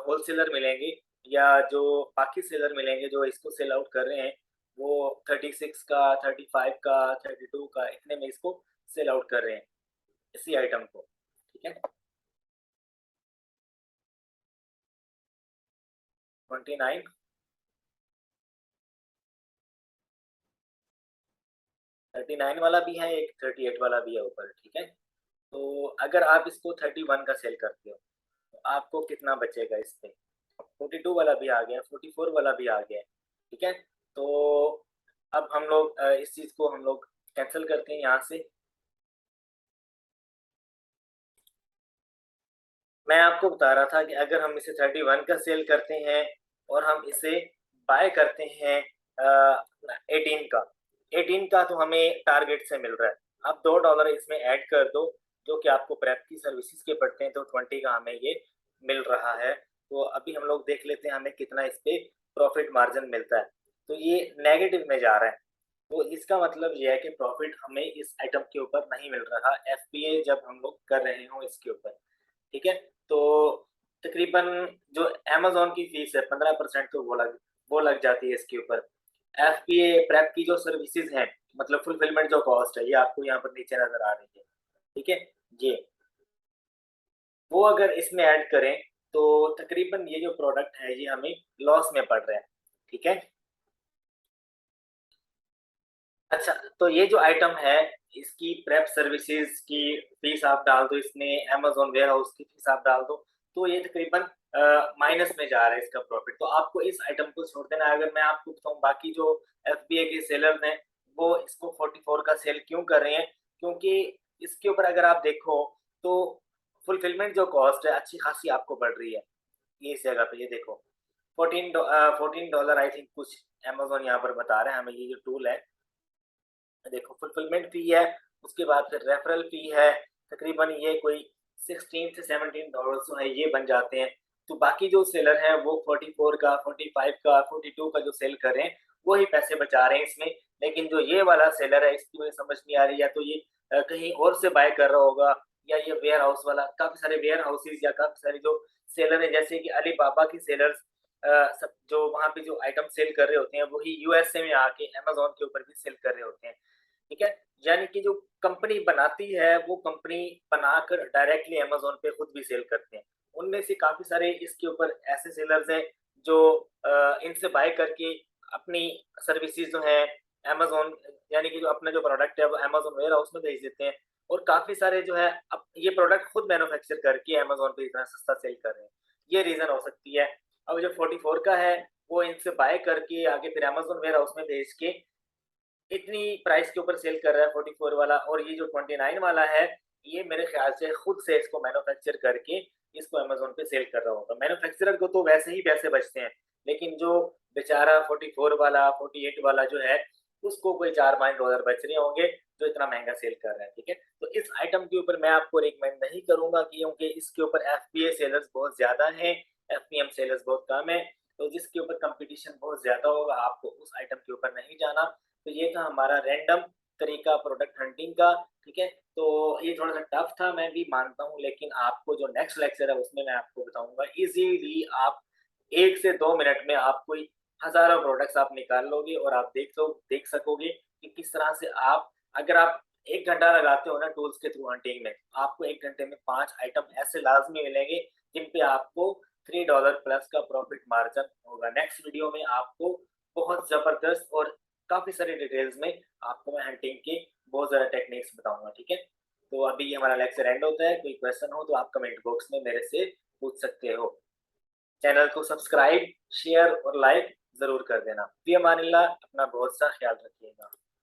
होलसेलर मिलेंगे, या जो बाकी सेलर मिलेंगे जो इसको सेल आउट कर रहे हैं, वो 36 का, 35 का, 32 का, इतने में इसको सेल आउट कर रहे हैं इसी आइटम को। ठीक है, 29, 39 वाला भी है, एक 38 वाला भी है ऊपर। ठीक है, तो अगर आप इसको 31 का सेल करते हो तो आपको कितना बचेगा इस पे? 42 वाला भी आ गया, 44 वाला भी आ गया। ठीक है, तो अब हम लोग इस चीज को हम लोग कैंसिल करते हैं यहाँ से। मैं आपको बता रहा था कि अगर हम इसे 31 का सेल करते हैं और हम इसे बाय करते हैं 18 का, 18 का तो हमें टारगेट से मिल रहा है। अब $2 इसमें ऐड कर दो जो कि आपको प्रेप की सर्विसेज के पड़ते हैं, तो 20 का हमें ये मिल रहा है। तो अभी हम लोग देख लेते हैं हमें कितना इस पे प्रॉफिट मार्जिन मिलता है। तो ये नेगेटिव में जा रहा है, तो इसका मतलब ये है कि प्रॉफिट हमें इस आइटम के ऊपर नहीं मिल रहा, एफपीए जब हम लोग कर रहे हो इसके ऊपर। ठीक है, तो तकरीबन जो अमेज़न की फीस है 15% तो वो लग जाती है इसके ऊपर। एफपीए प्रेप की जो सर्विसेज हैं, मतलब फुलफिलमेंट जो कॉस्ट है, ये आपको यहाँ पर नीचे नजर आ रही है। ठीक है, ये वो अगर इसमें ऐड करें तो तकरीबन ये जो प्रोडक्ट है ये हमें लॉस में पड़ रहा है। ठीक है, अच्छा, तो ये जो आइटम है इसकी प्रेप सर्विसेज की फीस आप डाल दो, इसमें अमेज़न वेयर हाउस की फीस आप डाल दो, तो ये तकरीबन माइनस में जा रहा है इसका प्रॉफिट। तो आपको इस आइटम को छोड़ देना है। अगर मैं आपको बताऊं बाकी जो एफबीए के सेलर हैं वो इसको 44 का सेल क्यों कर रहे हैं, क्योंकि इसके ऊपर अगर आप देखो तो फुलफिलमेंट जो कॉस्ट है अच्छी खासी आपको बढ़ रही है। ये इस जगह पे ये देखो, 14 डॉलर आई थिंक कुछ अमेज़न यहाँ पर बता रहे हैं हमें। ये जो टूल है देखो, फुलफिलमेंट फी है, उसके बाद फिर रेफरल फी है, तकरीबन ये कोई 16 से 17 डॉलर जो है ये बन जाते हैं। तो बाकी जो सेलर हैं वो 44 का, 45 का, 42 का जो सेल कर रहे हैं वो ही पैसे बचा रहे हैं इसमें। लेकिन जो ये वाला सेलर है इसकी मुझे समझ नहीं आ रही, या तो ये कहीं और से बाय कर रहा होगा, या ये वेयर हाउस वाला, काफी सारे वेयर हाउसेज या काफी सारे जो सेलर है जैसे कि अली बाबा की सेलर्स, सब जो वहाँ पे जो आइटम सेल कर रहे होते हैं वही यूएसए में आके अमेज़न के ऊपर भी सेल कर रहे होते हैं, ठीक है? यानी कि जो कंपनी बनाती है वो कंपनी बनाकर डायरेक्टली अमेज़न पे खुद भी सेल करते हैं। उनमें से काफ़ी सारे इसके ऊपर ऐसे सेलर्स हैं जो इनसे बाय करके अपनी सर्विसेज़ जो हैं अमेज़न यानी कि जो अपना जो प्रोडक्ट है वो अमेज़न वेयरहाउस में भेज देते हैं और काफ़ी सारे जो है अब ये प्रोडक्ट खुद मैन्युफैक्चर करके अमेज़न पे इतना सस्ता सेल कर रहे हैं। ये रीज़न हो सकती है। अब जो 44 का है वो इनसे बाय करके आगे फिर अमेज़न वेयरहाउस में भेज के इतनी प्राइस के ऊपर सेल कर रहा है 44 वाला और ये जो 29 वाला है, ये मेरे ख़्याल से खुद से इसको मैन्युफैक्चर करके इसको अमेज़न पे सेल कर रहा होगा। मैन्युफैक्चरर को तो वैसे ही पैसे बचते हैं, लेकिन जो बेचारा 44 वाला, 48 वाला जो है, उसको कोई 4-5 डॉलर बच रहे होंगे, जो इतना महँगा सेल कर रहा है, ठीक है? तो इस आइटम के ऊपर मैं आपको रिकमेंड नहीं करूँगा क्योंकि इसके ऊपर एफबीए सेलर्स बहुत ज़्यादा हैं, एफपीएम सेलर्स बहुत कम हैं, तो जिसके ऊपर कॉम्पिटिशन बहुत ज़्यादा होगा, आपको उस आइटम के ऊपर नहीं जाना। तो ये था हमारा रैंडम तरीका प्रोडक्ट हंटिंग का, ठीक है? तो ये थोड़ा-सा टफ था, मैं भी मानता हूँ, लेकिन आपको जो नेक्स्ट लेक्चर है, उसमें मैं आपको बताऊँगा ईज़िली आप 1 से 2 मिनट में आप कोई हज़ारों प्रोडक्ट्स आप निकाल लोगे और आप देख सकोगे कि किस तरह से आप अगर आप 1 घंटा लगाते हो ना टूल्स के थ्रू हंटिंग में, आपको 1 घंटे में 5 आइटम ऐसे लाज़मी मिलेंगे, जिन पे आपको $3 प्लस का प्रॉफिट मार्जिन होगा। नेक्स्ट वीडियो में आपको बहुत ज़बरदस्त और काफ़ी सारी डिटेल्स में आपको मैं हंटिंग के बहुत ज़्यादा टेक्निक्स बताऊँगा, ठीक है? तो अभी ये हमारा लेक्चर एंड होता है, कोई क्वेश्चन हो तो आप कमेंट बॉक्स में मेरे से पूछ सकते हो। चैनल को सब्सक्राइब, शेयर और लाइक ज़रूर कर देना। फ़ी अमानिल्लाह, अपना बहुत सा ख़्याल रखिएगा।